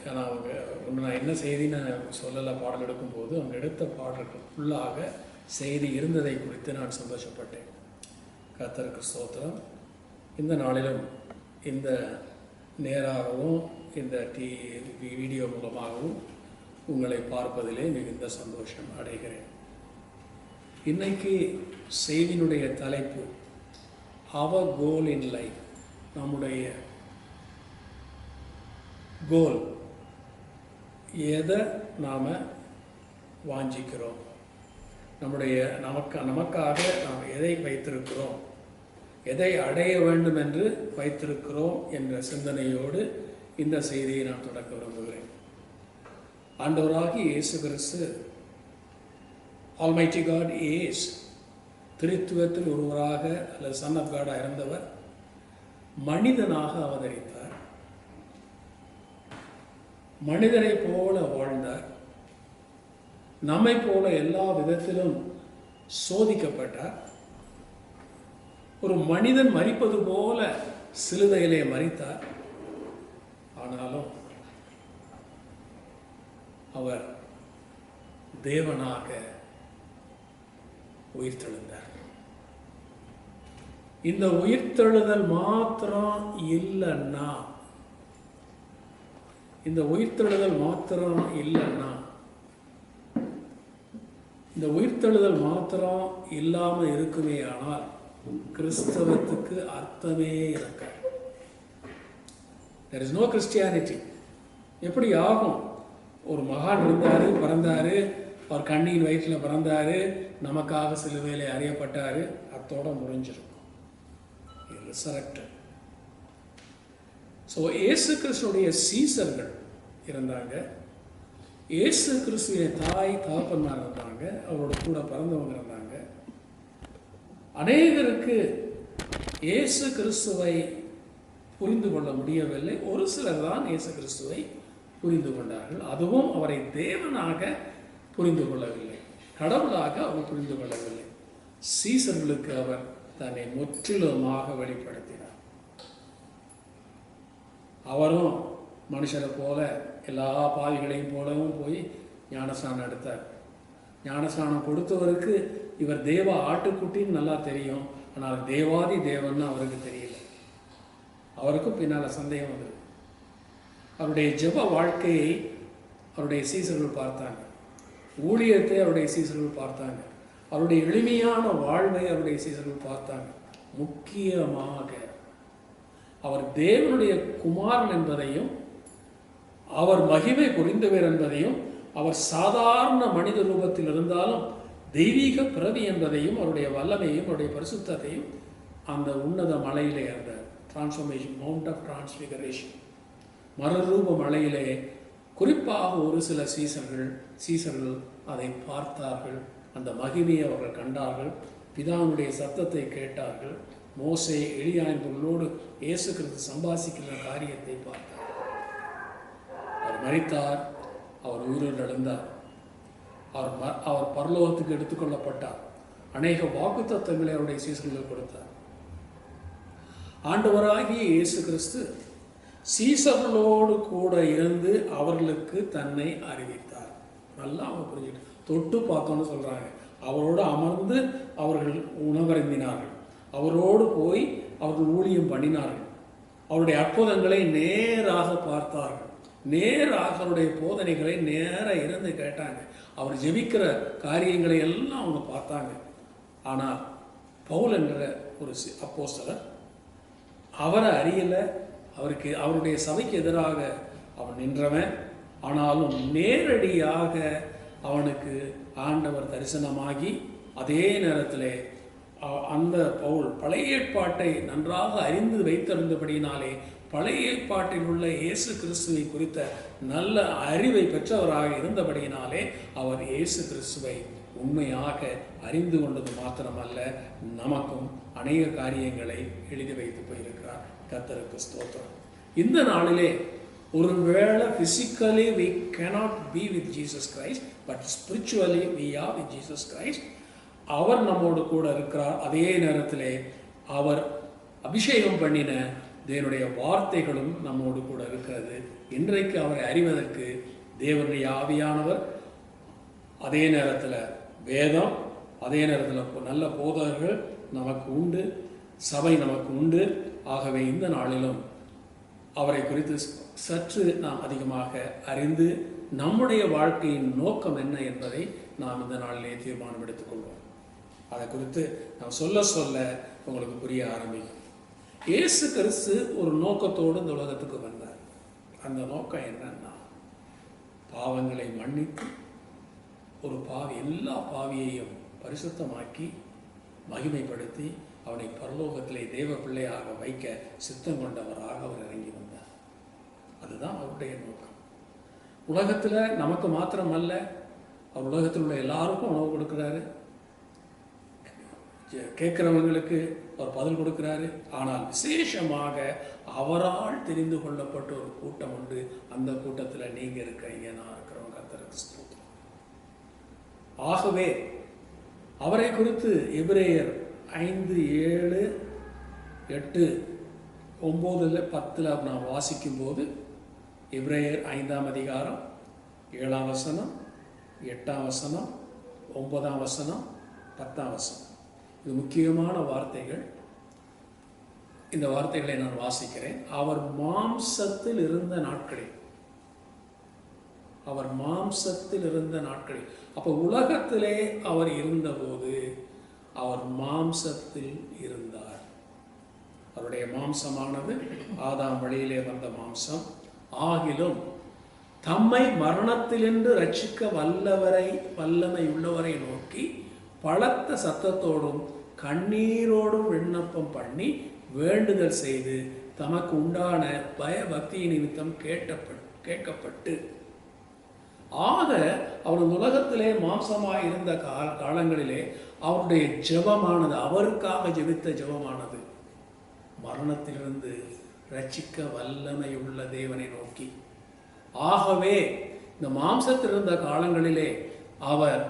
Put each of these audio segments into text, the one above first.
ஏன்னா அவங்க ஒன்று நான் என்ன செய்தின்னு சொல்லலை, பாடல் எடுக்கும்போது அவங்க எடுத்த பாடல்கள் ஃபுல்லாக செய்தி இருந்ததை குறித்து நான் சந்தோஷப்பட்டேன். கர்த்தருக்கு ஸ்தோத்திரம். இந்த நாளிலும் இந்த நேராகவும் இந்த வீடியோ மூலமாகவும் உங்களை பார்ப்பதிலே மிகுந்த சந்தோஷம் அடைகிறேன். இன்னைக்கு செய்தியினுடைய தலைப்பு அவர் கோல் இன் லைஃப். நம்முடைய கோல், எதை நாம் வாஞ்சிக்கிறோம், நமக்காக நாம் எதை வைத்திருக்கிறோம், எதை அடைய வேண்டும் என்று வைத்திருக்கிறோம் என்ற சிந்தனையோடு இந்த செய்தியை நான் தொடக்க விரும்புகிறேன். ஆண்டவராகிய இயேசு கிறிஸ்து, ஆல்மைட்டி காட் இஸ், திரித்துவத்தில் ஒருவராக அல்லது சன் ஆஃப் காடாக இருந்தவர் மனிதனாக அவதரித்தார். மனிதனை போல வாழ்ந்தார். நம்மை போல எல்லா விதத்திலும் சோதிக்கப்பட்டார். ஒரு மனிதன் மரிப்பது போல சிலுவையிலே மரித்தார். ஆனாலும் அவர் தேவனாக உயிர்த்தெழுந்தார். இந்த உயிர்த்தெழுதல் மாத்திரம் இல்லைன்னா, இந்த உயிர்த்தெழுதல் மாத்திரம் இல்லாமல் இருக்குமே ஆனால் கிறிஸ்தவத்துக்கு அர்த்தமே இருக்க. there is no Christianity. எப்படி ஆகும்? ஒரு மகான் இருந்தார், பிறந்தார், அவர் கண்ணியின் வயிற்றில் பிறந்தார், நமக்காக சிலுவையிலே அறியப்பட்டார், அத்தோட முடிஞ்சிடும். ஸோ இயேசு கிறிஸ்துடைய சீசர்கள் இருந்தாங்க. இயேசு கிறிஸ்துவிய தாய் தகப்பன்மார் இருந்தாங்க, அவரோட கூட பிறந்தவங்க இருந்தாங்க. அநேகருக்கு இயேசு கிறிஸ்துவை புரிந்து கொள்ள முடியவில்லை. ஒரு சிலர் தான் இயேசு கிறிஸ்துவை புரிந்து கொண்டார்கள். அதுவும் அவரை தேவனாக புரிந்து கொள்ளவில்லை, கடவுளாக அவர் புரிந்து கொள்ளவில்லை. சீசர்களுக்கு அவர் தன்னை முற்றிலுமாக வெளிப்படுத்தினார். அவரும் மனுஷரை போல எல்லா பாவிகளையும் போலவும் போய் ஞானஸ்நானம் எடுத்தார். ஞானஸ்நானம் கொடுத்தவருக்கு இவர் தேவ ஆட்டுக்குட்டின்னு நல்லா தெரியும், ஆனால் தேவாதி தேவன்னு அவருக்கு தெரியல. அவருக்கும் பின்னால் சந்தேகம் வந்தது. அவருடைய ஜெப வாழ்க்கையை அவருடைய சீசர்கள் பார்த்தாங்க, ஊழியத்தை அவருடைய சீசர்கள் பார்த்தாங்க, அவருடைய எளிமையான வாழ்வை அவருடைய சீசர்கள் பார்த்தாங்க. முக்கியமாக அவர் தேவனுடைய குமாரன் என்பதையும், அவர் மகிமை புரிந்தவர் என்பதையும், அவர் சாதாரண மனித ரூபத்தில் இருந்தாலும் தெய்வீக பிறவி என்பதையும், அவருடைய வல்லமையும் அவருடைய பரிசுத்தத்தையும் அந்த உன்னத மலையிலே, அந்த டிரான்ஸ்ஃபர்மேஷன், மவுண்ட் ஆஃப் டிரான்ஸ்பிகரேஷன், மறுரூப மலையிலே குறிப்பாக ஒரு சில சீசர்கள் அதை பார்த்தார்கள். அந்த மகிமையை அவர்கள் கண்டார்கள். பிதாவுடைய சத்தத்தை கேட்டார்கள். மோசே எலியா என்பவர்களோடு இயேசு கிறிஸ்து சம்பாசிக்கிற காரியத்தை பார்த்தார். அவர் மரித்தார், அவர் உயிரோடு எழுந்தார், அவர் பரலோகத்துக்கு எடுத்துக்கொள்ளப்பட்டார். அநேக வாக்குத்தத்தங்களை அவருடைய சீசர்களுக்கு கொடுத்தார். ஆண்டவராகிய இயேசு கிறிஸ்து சீசர்களோடு கூட இருந்து அவர்களுக்கு தன்னை அறிவித்தார். நல்லா அவங்க புரிஞ்சுட்டு தொட்டு பார்த்தோன்னு சொல்றாங்க. அவரோடு அமர்ந்து அவர்கள் உணவருந்தினார்கள், அவரோடு போய் அவர்கள் ஊழியம் பண்ணினார்கள், அவருடைய அற்புதங்களை நேராக பார்த்தார்கள், நேராக அவருடைய போதனைகளை நேராக இருந்து கேட்டாங்க, அவர் ஜெபிக்கிற காரியங்களை எல்லாம் அவங்க பார்த்தாங்க. ஆனால் பவுல் என்ற ஒரு அப்போஸ்தலர் அவரை அறியலை. அவருடைய சபைக்கு எதிராக அவன் நின்றவன். ஆனாலும் நேரடியாக அவனுக்கு ஆண்டவர் தரிசனமாகி, அதே நேரத்தில் அந்த பவுல் பழைய ஏற்பாட்டை நன்றாக அறிந்து வைத்திருந்தபடியினாலே பழைய ஏற்பாட்டில் உள்ள இயேசு கிறிஸ்துவை குறித்த நல்ல அறிவை பெற்றவராக இருந்தபடியினாலே அவர் இயேசு கிறிஸ்துவை உண்மையாக அறிந்து கொண்டது மாத்திரமல்ல, நமக்கும் அநேக காரியங்களை எழுதி வைத்து போயிருக்கிறார். கர்த்தருக்கு ஸ்தோத்திரம். இந்த நாளிலே ஒருவேளை physically we cannot be with Jesus Christ, but spiritually we are with Jesus Christ. அவர் நம்மோடு கூட இருக்கிறார். அதே நேரத்தில் அவர் அபிஷேகம் பண்ணின தேவனுடைய வார்த்தைகளும் நம்மோடு கூட இருக்கிறது. இன்றைக்கு அவரை அறிவதற்கு தேவனுடைய ஆவியானவர், அதே நேரத்தில் வேதம், அதே நேரத்தில் நல்ல போதகர்கள் நமக்கு உண்டு, சபை நமக்கு உண்டு. ஆகவே இந்த நாளிலும் அவரை குறித்து சற்று நாம் அதிகமாக அறிந்து நம்முடைய வாழ்க்கையின் நோக்கம் என்ன என்பதை நாம் இந்த நாளிலே தீர்மானம் எடுத்துக்கொள்வோம். அதை குறித்து நாம் சொல்ல சொல்ல உங்களுக்கு புரிய ஆரம்பிக்கும். இயேசு கிறிஸ்து ஒரு நோக்கத்தோடு இந்த உலகத்துக்கு வந்தார். அந்த நோக்கம் என்னன்னா, பாவங்களை மன்னித்து ஒரு எல்லா பாவியையும் பரிசுத்தமாக்கி மகிமைப்படுத்தி அவனை பரலோகத்திலே தேவ பிள்ளையாக வைக்க சித்தம் கொண்டவராக அவர் இறங்கி வந்தார். அதுதான் அவருடைய நோக்கம். உலகத்தில் நமக்கு மாத்திரமல்ல, அவர் உலகத்தில் உள்ள எல்லாருக்கும் உணவு கொடுக்குறாரு, கேட்குறவங்களுக்கு அவர் பதில் கொடுக்குறாரு. ஆனால் விசேஷமாக அவரால் தெரிந்து கொள்ளப்பட்ட ஒரு கூட்டம் உண்டு. அந்த கூட்டத்தில் நீங்கள் இருக்கிறீங்க, நான் இருக்கிறவங்க. கர்த்தருக்கு ஸ்தோத்திரம். ஆகவே அவரை குறித்து எபிரேயர் 5, 7, 8, 9, 10 நாம் வாசிக்கும்போது, எபிரேயர் 5ஆம் அதிகாரம் 7ஆம் வசனம், 8ஆம் வசனம், 9ஆம் வசனம், 10ஆம் வசனம், இது முக்கியமான வார்த்தைகள். இந்த வார்த்தைகளை நான் வாசிக்கிறேன். அவர் மாம்சத்தில் இருந்த நாட்களில், அவர் மாம்சத்தில் இருந்த நாட்களில், அப்போ உலகத்திலே அவர் இருந்தபோது அவர் மாம்சத்தில் இருந்தார். அவருடைய மாம்சமானது ஆதாம் வழியிலே வந்த மாம்சம். ஆகிலும் தம்மை மரணத்திலிருந்து ரட்சிக்க வல்லமை உள்ளவரை நோக்கி பலத்த சத்தத்தோடும் கண்ணீரோடும் விண்ணப்பம் பண்ணி வேண்டுதல் செய்து தமக்கு உண்டான பயபக்தியின் நிமித்தம் கேட்கப்பட்டு, ஆக அவர் உலகத்திலே மாம்சமாய் இருந்த காலங்களிலே அவருடைய ஜெபமானது, அவருக்காக ஜெபித்த ஜெபமானது, மரணத்திலிருந்து ரட்சிக்க வல்லமை உள்ள தேவனை நோக்கி. ஆகவே இந்த மாம்சத்தில் இருந்த காலங்களிலே அவர்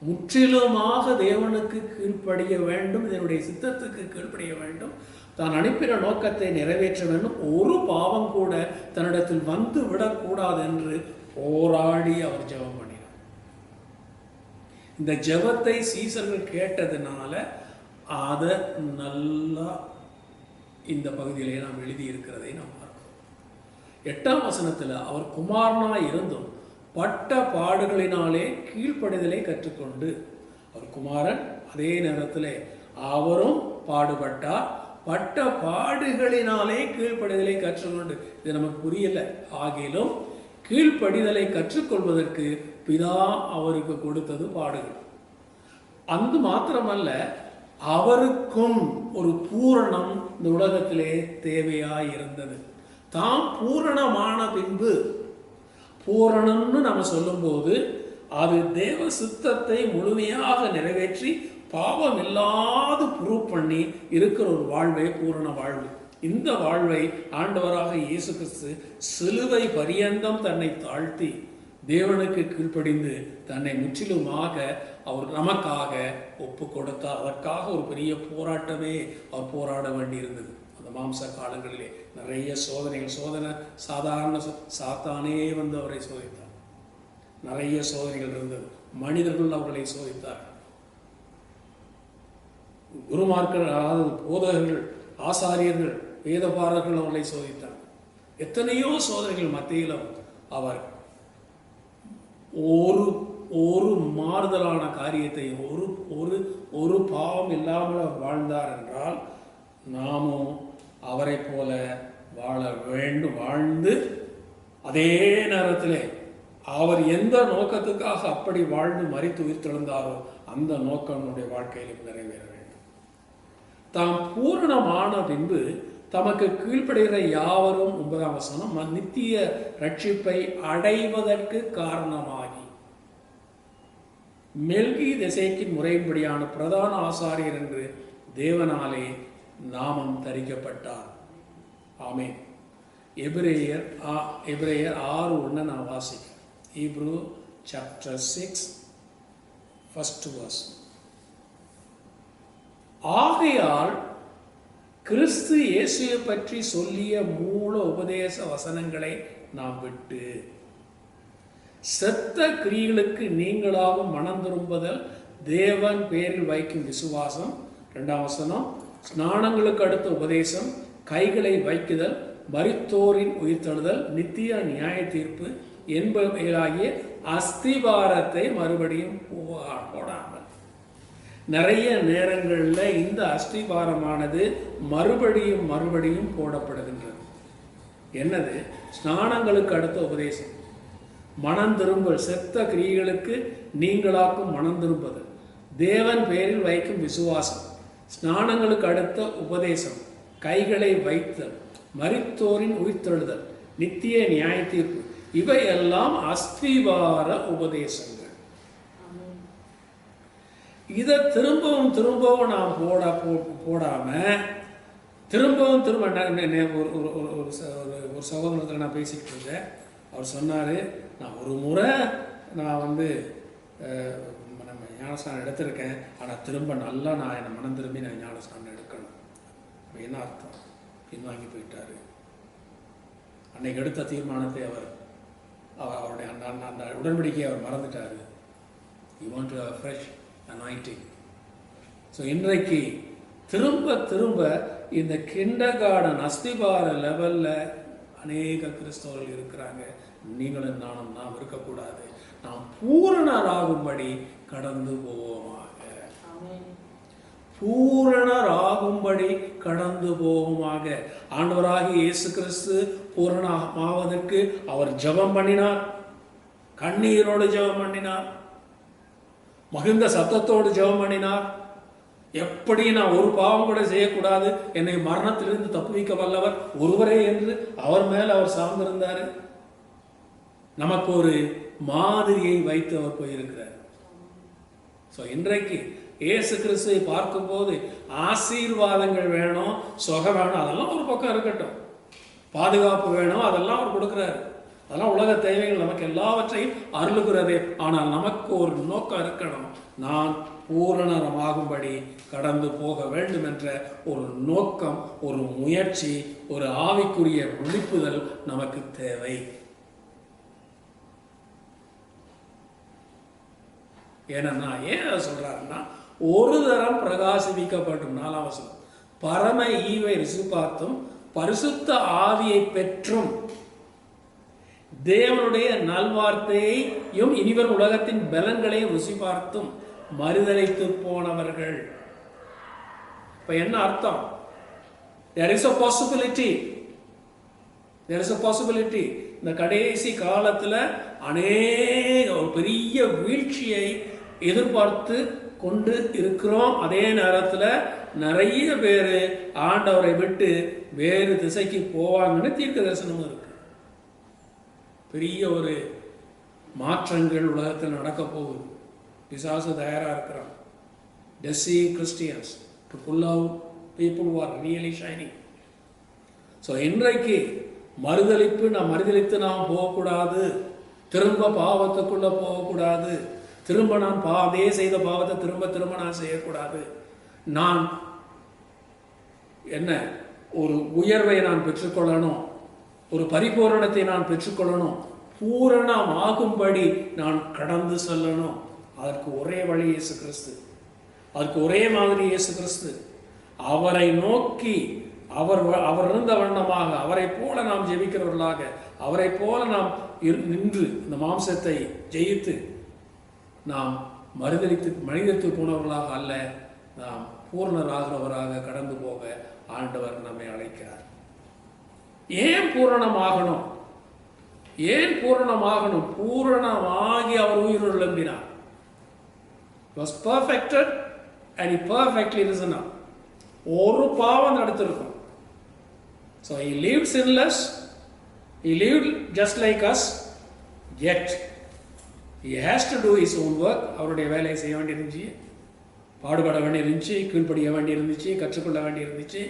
முற்றிலுமாக தேவனுக்கு கீழ்ப்படிய வேண்டும், இதனுடைய சித்தத்துக்கு கீழ்ப்படிய வேண்டும், தான் அனுப்பின நோக்கத்தை நிறைவேற்ற வேண்டும், ஒரு பாவம் கூட தன்னிடத்தில் வந்து விடக்கூடாது என்று போராடி அவர் ஜெபம் பண்ணினார். இந்த ஜெபத்தை சீசர்கள் கேட்டதுனால அதை நல்லா இந்த பகுதியிலே நாம் எழுதி இருக்கிறதை நாம் பார்க்கிறோம். 8ஆம் வசனத்தில் அவர் குமாரனாய் இருந்தும் பட்ட பாடுகளினாலே கீழ்ப்படிதலை கற்றுக்கொண்டு, அவர் குமாரன், அதே நேரத்தில் அவரும் பாடுபட்டார், பட்ட பாடுகளினாலே கீழ்ப்படிதலை கற்றுக்கொண்டு. இது நமக்கு புரியல. ஆகிலும் கீழ்ப்படிதலை கற்றுக்கொள்வதற்கு பிதா அவருக்கு கொடுத்தது பாடுகள். அது மாத்திரமல்ல, அவருக்கும் ஒரு பூரணம் இந்த உலகத்திலே தேவையாய் இருந்தது. தாம் பூரணமான பின்பு, பூரணம்னு நம்ம சொல்லும்போது அது தேவ சித்தத்தை முழுமையாக நிறைவேற்றி பாவம் இல்லாது ப்ரூவ் பண்ணி இருக்கிற ஒரு வாழ்வே பூரண வாழ்வு. இந்த வாழ்வை ஆண்டவராக இயேசு கிறிஸ்து சிலுவை பரியந்தம் தன்னை தாழ்த்தி தேவனுக்கு கீழ்ப்படிந்து தன்னை முற்றிலுமாக அவர் நமக்காக ஒப்பு கொடுத்தார். அதற்காக ஒரு பெரிய போராட்டமே அவர் போராட வேண்டியிருந்தது. அந்த மாம்ச காலங்களிலே நிறைய சோதனைகள், சாதாரண சாத்தானே வந்து அவரை சோதித்தார். நிறைய சோதனைகள் இருந்தது. மனிதர்கள் அவர்களை சோதித்தார். குருமார்கள், அதாவது போதகர்கள், ஆசாரியர்கள், வேதபாரர்கள் அவர்களை சோதித்தார். எத்தனையோ சோதனைகள் மத்தியிலும் அவர் ஒரு மாறுதலான காரியத்தை, ஒரு பாவம் இல்லாமல் அவர் வாழ்ந்தார் என்றால் நாமும் அவரை போல வாழ வேண்டும். வாழ்ந்து அதே நேரத்தில் அவர் எந்த நோக்கத்துக்காக அப்படி வாழ்ந்து மரித்து உயிர்த்தெழுந்தாரோ அந்த நோக்கம் நம்முடைய வாழ்க்கையிலும் நிறைவேற வேண்டும். தாம் பூரணமான பின்பு தமக்கு கீழ்ப்படுகிற யாவரும், 9ஆம் வசனம், நித்திய ரட்சிப்பை அடைவதற்கு காரணமாகி மெல்கிசேதேக்கின் முறையின்படியான பிரதான ஆசாரியர் என்று தேவனாலே நாமம் தரிக்கப்பட்டார். ஆமென். எபிரேயர் 6:1 நான் வாசிக்கிறேன். Hebrew chapter 6 first verse. ஆகையால் கிறிஸ்து இயேசுவை பற்றி சொல்லிய மூல உபதேச வசனங்களை நாம் விட்டு செத்த கிரியைகளுக்கு நீங்களாகவும் மனம் திரும்புதல், தேவன் பேரில் வைக்கும் விசுவாசம், 2ஆம் வசனம், ஸ்நானங்களுக்கு அடுத்த உபதேசம், கைகளை வைக்குதல், மரித்தோரின் உயிர்த்தெழுதல், நித்திய நியாய தீர்ப்பு என்பவைகளாகிய அஸ்திவாரத்தை மறுபடியும் போடாமல். நிறைய நேரங்களில் இந்த அஸ்திவாரமானது மறுபடியும் மறுபடியும் போடப்படுகின்றது. என்னது? ஸ்நானங்களுக்கு அடுத்த உபதேசம், மனம் திரும்பல், செத்த கிரியைகளுக்கு நீங்களாக்கும் மனம் திரும்புதல், தேவன் பேரில் வைக்கும் விசுவாசம், ஸ்நானங்களுக்கு அடுத்த உபதேசம், கைகளை வைத்தல், மரித்தோரின் உயிர்த்தெழுதல், நித்திய நியாய தீர்ப்பு, இவையெல்லாம் அஸ்திவார உபதேசங்கள். இதை திரும்பவும் திரும்பவும் நாம் போடாம திரும்பவும் திரும்ப ஒரு சகோதரத்தில் நான் பேசிக்கிட்டு இருந்தேன். அவர் சொன்னார், நான் ஒரு முறை நான் நம்ம ஞானஸ்தானம் எடுத்திருக்கேன், ஆனால் திரும்ப நல்லா நான் என்னை மனம் திரும்பி நான் ஞானஸ்தானம் எடுக்கணும். என்ன அர்த்தம்? பின்வாங்கி போயிட்டாரு. அன்னைக்கு எடுத்த தீர்மானத்தை அவருடைய அந்த உடன்படிக்கையை அவர் மறந்துட்டார். He want to have a fresh anointing. So இன்றைக்கு திரும்ப திரும்ப இந்த கிண்டர்கார்டன் அஸ்திபார லெவலில் அநேக கிறிஸ்தவர்கள் இருக்கிறாங்க. நீங்களும் நானும் நாம் இருக்கக்கூடாது. நாம் பூரணராகும்படி கடந்து போவோமாக, பூரணராகும்படி கடந்து போவோமாக. ஆண்டவராகிய இயேசு கிறிஸ்து பூரணமாவதற்கு அவர் ஜெபம் பண்ணினார், கண்ணீரோடு ஜெபம் பண்ணினார், மகிழ்ந்த சத்தத்தோடு ஜெபம் பண்ணினார். எப்படி நான் ஒரு பாவம் கூட செய்யக்கூடாது, என்னை மரணத்திலிருந்து தப்புவிக்க வல்லவர் ஒருவரே என்று அவர் மேல் அவர் சார்ந்திருந்தார். நமக்கு ஒரு மாதிரியை வைத்து அவர் போயிருக்கிறார். ஸோ இன்றைக்கு இயேசு கிறிஸ்துவை பார்க்கும்போது ஆசீர்வாதங்கள் வேணும், சுகம் வேணும், அதெல்லாம் ஒரு பக்கம் இருக்கட்டும், பாதுகாப்பு வேணும், அதெல்லாம் அவர் கொடுக்குறாரு. அதெல்லாம் உலக தேவைகள் நமக்கு எல்லாவற்றையும் அருளுகிறதே. ஆனால் நமக்கு ஒரு நோக்கம் இருக்கணும், நான் பூரணமாகும்படி கடந்து போக வேண்டும் என்ற ஒரு நோக்கம், ஒரு முயற்சி, ஒரு ஆவிக்குரிய விழிப்புதல் நமக்கு தேவை. ஏன்னா ஏன் சொல்றாருன்னா, ஒரு தரம் பிரகாசிக்கப்பட்டும், 4ஆம் வசனம், பரம ஈவை ருசி பார்த்தும் பரிசுத்த ஆவியை பெற்றும் தேவனுடைய நல்வார்த்தையையும் இனிவரும் உலகத்தின் பலன்களையும் ருசி பார்த்தும் மறுதலித்து போனவர்கள். இப்ப என்ன அர்த்தம்? There is a possibility. இந்த கடைசி காலத்துல அநேக ஒரு பெரிய வீழ்ச்சியை எதிர்பார்த்து கொண்டு இருக்கிறோம். அதே நேரத்தில் நிறைய பேர் ஆண்டவரை விட்டு வேறு திசைக்கு போவாங்கன்னு தீர்க்க தரிசனமும் இருக்கு. பெரிய ஒரு மாற்றங்கள் உலகத்தில் நடக்க போகுது. பிசாசு தயாராக இருக்கிறான். Deceive Christians to pull out people who are really shining. So இன்றைக்கு நாம் மறுதலித்து நாம் போகக்கூடாது, திரும்ப பாவத்துக்குள்ள போகக்கூடாது, திரும்ப நான் அதே செய்த பாவத்தை திரும்ப நான் செய்யக்கூடாது. நான் என்ன ஒரு உயர்வை நான் பெற்றுக்கொள்ளணும், ஒரு பரிபூரணத்தை நான் பெற்றுக்கொள்ளணும், பூரணமாகும்படி நான் கடந்து செல்லணும். அதற்கு ஒரே வழி இயேசு கிறிஸ்து, அதற்கு ஒரே மாதிரி இயேசு கிறிஸ்து. அவரை நோக்கி அவர் இருந்த வண்ணமாக அவரை போல நாம் ஜெபிக்கிறவர்களாக, அவரை போல நாம் நின்று இந்த மாம்சத்தை ஜெயித்து நாம் மனிதத்து போனவர்களாக அல்ல, நாம் பூரணராகிறவராக கடந்து போக ஆண்டவர் நம்மை அழைக்கிறார். ஏன் பூரணமாகணும்? பூரணமாகி அவர் உயிரோடு எழும்பினார். Was perfected and he perfectly risen up. ஒரு பாவம் நடத்திருக்கும். So he lived sinless, he lived just like us, yet he has to do his own work. அவருடைய வேலையை செய்ய வேண்டியிருந்துச்சு, பாடுபட வேண்டியிருந்துச்சு, கீழ்ப்படிய வேண்டியிருந்துச்சு, கற்றுக்கொள்ள வேண்டியிருந்துச்சு.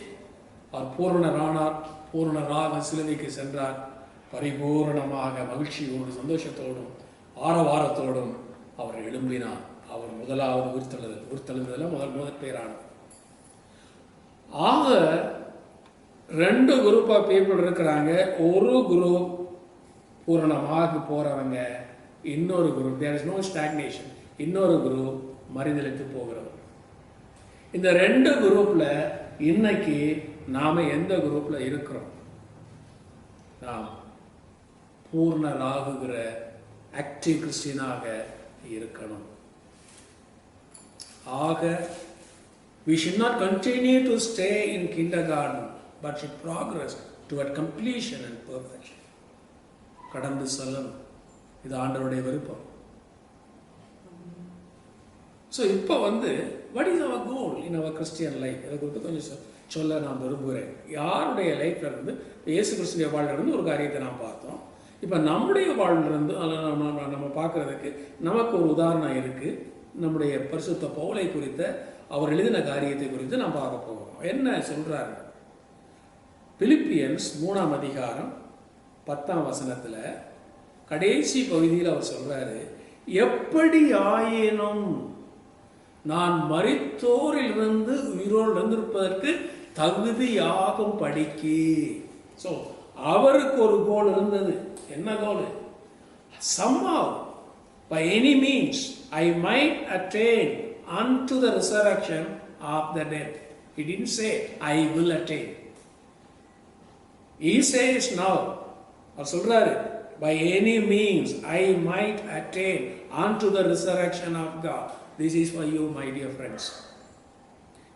அவர் பூரணரானார், பூரணராக சிலுவைக்கு சென்றார். பரிபூரணமாக மகிழ்ச்சியோடு சந்தோஷத்தோடும் ஆரவாரத்தோடும் அவர் எழும்பினார். அவர் முதலாவது உயிர்த்தெழுதல் முதல் பேரானார். ஆக 2 குரூப் ஆஃப் பீப்புள் இருக்கிறாங்க. ஒரு குரூப் பூரணமாக போகிறவங்க, இன்னொரு group there is no stagnation, இன்னொரு குரூப் மறுதலித்து போகிறவங்க. இந்த 2 குரூப்பில் இன்னைக்கு நாம் எந்த குரூப்பில் இருக்கிறோம்? நாம் பூர்ணராகுகிற ஆக்டிவ் கிறிஸ்டியனாக இருக்கணும். ஆக we should not continue to stay in kindergarten but should progress toward completion and perfection. கடந்து செல்லணும். இது ஆண்டவருடைய விருப்பம். ஸோ இப்போ what is our goal in our Christian life? இதை குறித்து கொஞ்சம் சொல்ல நான் விரும்புகிறேன். யாருடைய லைஃப்ல இருந்து இயேசு கிறிஸ்துடைய வாழ்லிருந்து ஒரு காரியத்தை நாம் பார்த்தோம். இப்போ நம்முடைய வாழ்லிருந்து நம்ம பார்க்கறதுக்கு நமக்கு ஒரு உதாரணம் இருக்கு. நம்முடைய பரிசுத்த பவுலை குறித்த அவர் எழுதின காரியத்தை குறித்து நாம் பார்க்க போகிறோம். என்ன சொல்றாரு? பிலிப்பியன்ஸ் 3ஆம் அதிகாரம் 10ஆம் வசனத்தில் கடைசி பகுதியில் அவர் சொல்றாரு, எப்படி ஆயினும் நான் மரித்தோரிலிருந்து உயிரோடு இருந்திருப்பதற்கு தகுதியாகும் படிக்கு. ஸோ அவருக்கு ஒரு கோல் இருந்தது. என்ன கோல்? somehow by any means I might attain unto the resurrection of the dead. He didn't say I will attain. He says now, அவர் சொல்றாரு, by any means I might attain unto the resurrection of God. This is for you, my dear friends.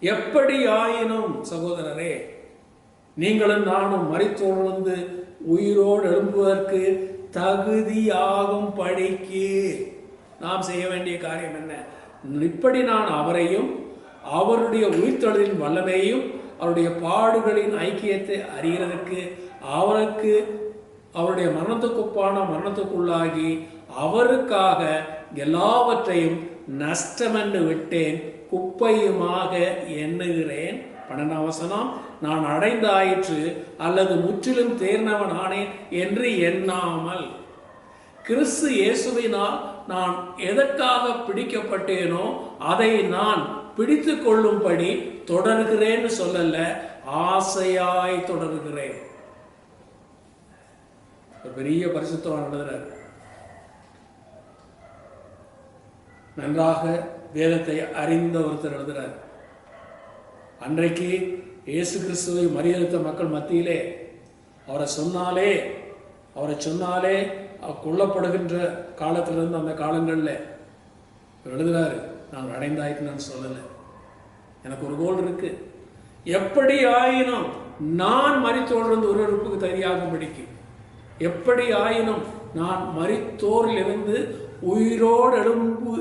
எப்படி ஆயினும் சகோதரரே, நீங்களும் நானும் மரித்தோர்ந்து உயிரோடு எழும்புவதற்கு தகுதியாகும் படிக்கு நாம் செய்ய வேண்டிய காரியம் என்ன? இப்படி நான் அவரையும் அவருடைய உயிர்த்தெழுதலின் வல்லமையையும் அவருடைய பாடுகளின் ஐக்கியத்தை அறிகிறதுக்கு, அவருக்கு அவருடைய மரணத்துக்குப்பான மரணத்துக்குள்ளாகி அவருக்காக எல்லாவற்றையும் நஷ்டமென்று விட்டேன், குப்பையுமாக எண்ணுகிறேன். 12ஆம் வசனம், நான் அடைந்தாயிற்று அல்லது முற்றிலும் தேர்ந்தவன் ஆனேன் என்று எண்ணாமல். கிறிஸ்து இயேசுவினால் நான் எதற்காக பிடிக்கப்பட்டேனோ அதை நான் பிடித்து கொள்ளும்படி தொடர்கிறேன்னு சொல்லல, ஆசையாய் தொடர்கிறேன். பெரிய பரிசுத்தவான் எழுதுறார். நன்றாக வேதத்தை அறிந்த ஒருத்தர் எழுதுறார். அன்றைக்கு இயேசு கிறிஸ்துவை மறியளித்த மக்கள் மத்தியிலே அவரை சொன்னாலே கொல்லப்படுகின்ற காலத்திலிருந்து அந்த காலங்களில் எழுதுறாரு, நான் அடைந்தாயிட்டுன்னு சொல்லலை, எனக்கு ஒரு கோல் இருக்கு. எப்படி ஆயினும் நான் மரித்தோரிலிருந்து ஒரு உறுப்புக்கு தகுதியாகும்படிக்கு, எப்படி ஆயினும் நான் மரித்தோரில் இருந்து உயிரோடு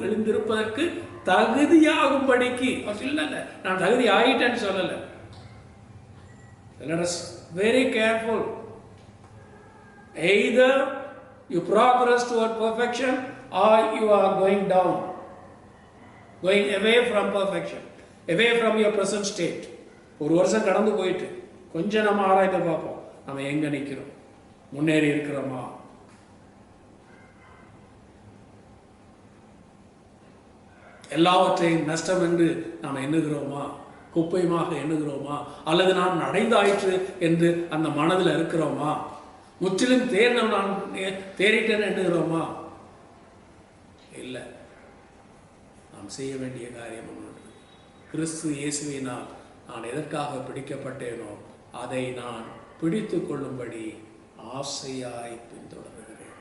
எழுந்திருப்பதற்கு தகுதியாகும்படிக்கு சொல்லல, நான் தகுதி ஆயிட்டேன்னு சொல்லல. Let us very careful. Either you progress toward perfection or you are going down, going away from perfection, away from your present state. ஒரு வருஷம் கடந்து போயிட்டு கொஞ்சம் நம்ம ஆராய்ந்து பார்ப்போம், நம்ம எங்க நிற்கிறோம், முன்னேறி இருக்கிறோமா? எல்லாவற்றையும் நஷ்டம் என்று நாம் எண்ணுகிறோமா, குப்பையுமாக எண்ணுகிறோமா, அல்லது நான் அடைந்தாயிற்று என்று அந்த மனதில் இருக்கிறோமா, முற்றிலும் நான் தேறிட்டேன்னு எண்ணுகிறோமா? இல்லை. நாம் செய்ய வேண்டிய காரியம் ஒன்று. கிறிஸ்து இயேசுவினால் நான் எதற்காக பிடிக்கப்பட்டேனோ அதை நான் பிடித்து கொள்ளும்படி ஆசையாய் பின்தொடர்கிறேன்.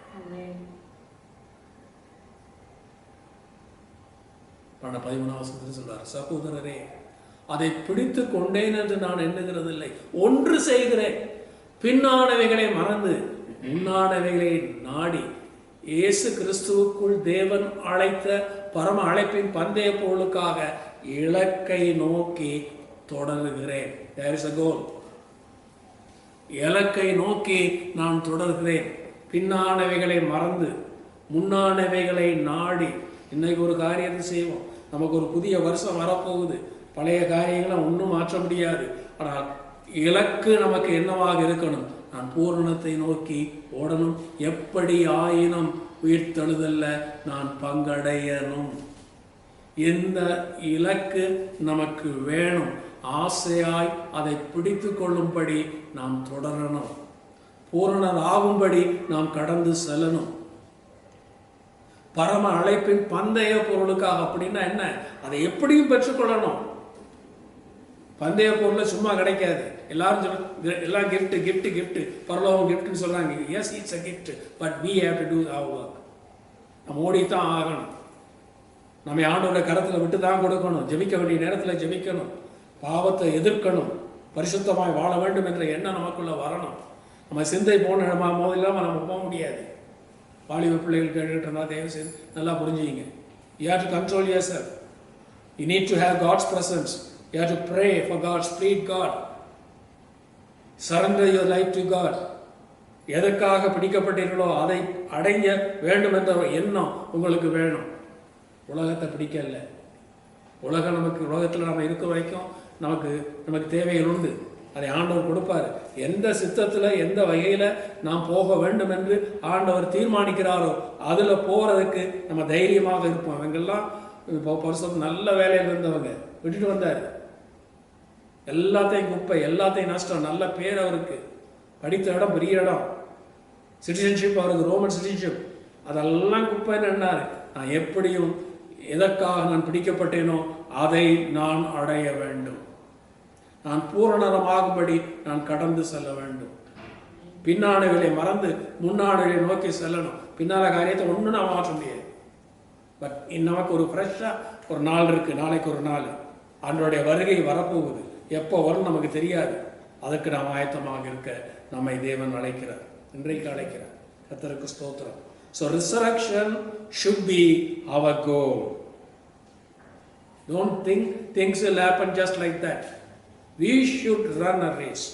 13 சொல்றார், சகோதரரே அதை பிடித்து கொண்டேன் என்று நான் எண்ணுகிறதில்லை, ஒன்று செய்கிறேன், பின்னானவைகளை மறந்து முன்னானவைகளை நாடி இயேசு கிறிஸ்துவுக்குள் தேவன் அழைத்த பரம அழைப்பின் பந்தய பொருளுக்காக இலக்கை நோக்கி தொடர்கிறேன். There is a goal. இலக்கை நோக்கி நான் தொடர்கிறேன், பின்னானவைகளை மறந்து முன்னானவைகளை நாடி. இன்னைக்கு ஒரு காரியத்தை செய்வோம், நமக்கு ஒரு புதிய வருஷம் வரப்போகுது, பழைய காரியங்களை ஒன்றும் மாற்ற முடியாது. ஆனால் இலக்கு நமக்கு என்னவாக இருக்கணும்? நான் பூரணத்தை நோக்கி ஓடணும். எப்படி ஆயினும் உயிர்த்தெழுதல்ல நான் பங்கடையணும். இந்த இலக்கு நமக்கு வேணும். ஆசையாய் அதை பிடித்து கொள்ளும்படி நாம் தொடரணும். பூரணர் ஆகும்படி நாம் கடந்து செல்லணும். பரம அழைப்பின் பந்தய பொருளுக்காக. அப்படின்னா என்ன? அதை எப்படியும் பெற்றுக்கொள்ளணும். பந்தய பொருள் சும்மா கிடைக்காது. எல்லாரும் எல்லாம் கிஃப்ட் கிஃப்ட் கிஃப்ட், பரலோகம் கிஃப்ட்னு சொல்றாங்க. Yes, it's a gift, but we have to do our work. நம்ம ஓடித்தான் ஆகணும். நம்ம ஆண்டோட கரத்தில் விட்டு தான் கொடுக்கணும். ஜெபிக்க வேண்டிய நேரத்தில் ஜெபிக்கணும். பாவத்தை எதிர்க்கணும். பரிசுத்தமாய் வாழ வேண்டும் என்ற எண்ணம் நமக்குள்ள வரணும். நம்ம சிந்தை போன போதில்லாமல் நம்ம போக முடியாது. வாலிப பிள்ளைகள் கேட்டுக்கிட்டு இருந்தால் தயவு செய்து நல்லா புரிஞ்சுக்கிங்க. You have to control yourself. You need to have God's presence. You have to pray for God, plead God. Surrender your life to God. எதற்காக பிடிக்கப்பட்டீர்களோ அதை அடைய வேண்டும் என்ற எண்ணம் உங்களுக்கு வேணும். உலகத்தை பிடிக்கல. உலகத்தில் நம்ம இருக்க வரைக்கும் நமக்கு தேவைகள் உண்டு. அதை ஆண்டவர் கொடுப்பார். எந்த சித்தத்தில் எந்த வகையில் நாம் போக வேண்டும் என்று ஆண்டவர் தீர்மானிக்கிறாரோ அதில் போகிறதுக்கு நம்ம தைரியமாக இருப்போம். அவங்கெல்லாம் இப்போ பரிசுத்தம் நல்ல வேலையில் இருந்தவங்க விட்டுட்டு வந்தார். எல்லாத்தையும் குப்பை, எல்லாத்தையும் நஷ்டம். நல்ல பேர் அவருக்கு, படித்த இடம் பெரிய இடம், சிட்டிசன்ஷிப் அவருக்கு ரோமன் சிட்டிசன்ஷிப், அதெல்லாம் குப்பைன்னு என்னார். நான் எப்படியும் எதற்காக நான் பிடிக்கப்பட்டேனோ அதை நான் அடைய வேண்டும். நான் பூரணமாகும்படி நான் கடந்து செல்ல வேண்டும். பின்னாடுகளை மறந்து முன்னாடுகளை நோக்கி செல்லணும். பின்னால காரியத்தை ஒன்றும் நான் மாற்ற முடியாது. பட் நமக்கு ஒரு ஃப்ரெஷ்ஷாக ஒரு நாள் இருக்குது. நாளைக்கு ஒரு நாள் அதனுடைய வருகை வரப்போகுது. எப்போ வரும் நமக்கு தெரியாது. அதற்கு நாம் ஆயத்தமாக இருக்க நம்மை தேவன் அழைக்கிறார், இன்றைக்கு அழைக்கிறார். கர்த்தருக்கு ஸ்தோத்திரம். So resurrection should be our goal. Don't think things will happen just like that. We should run a race.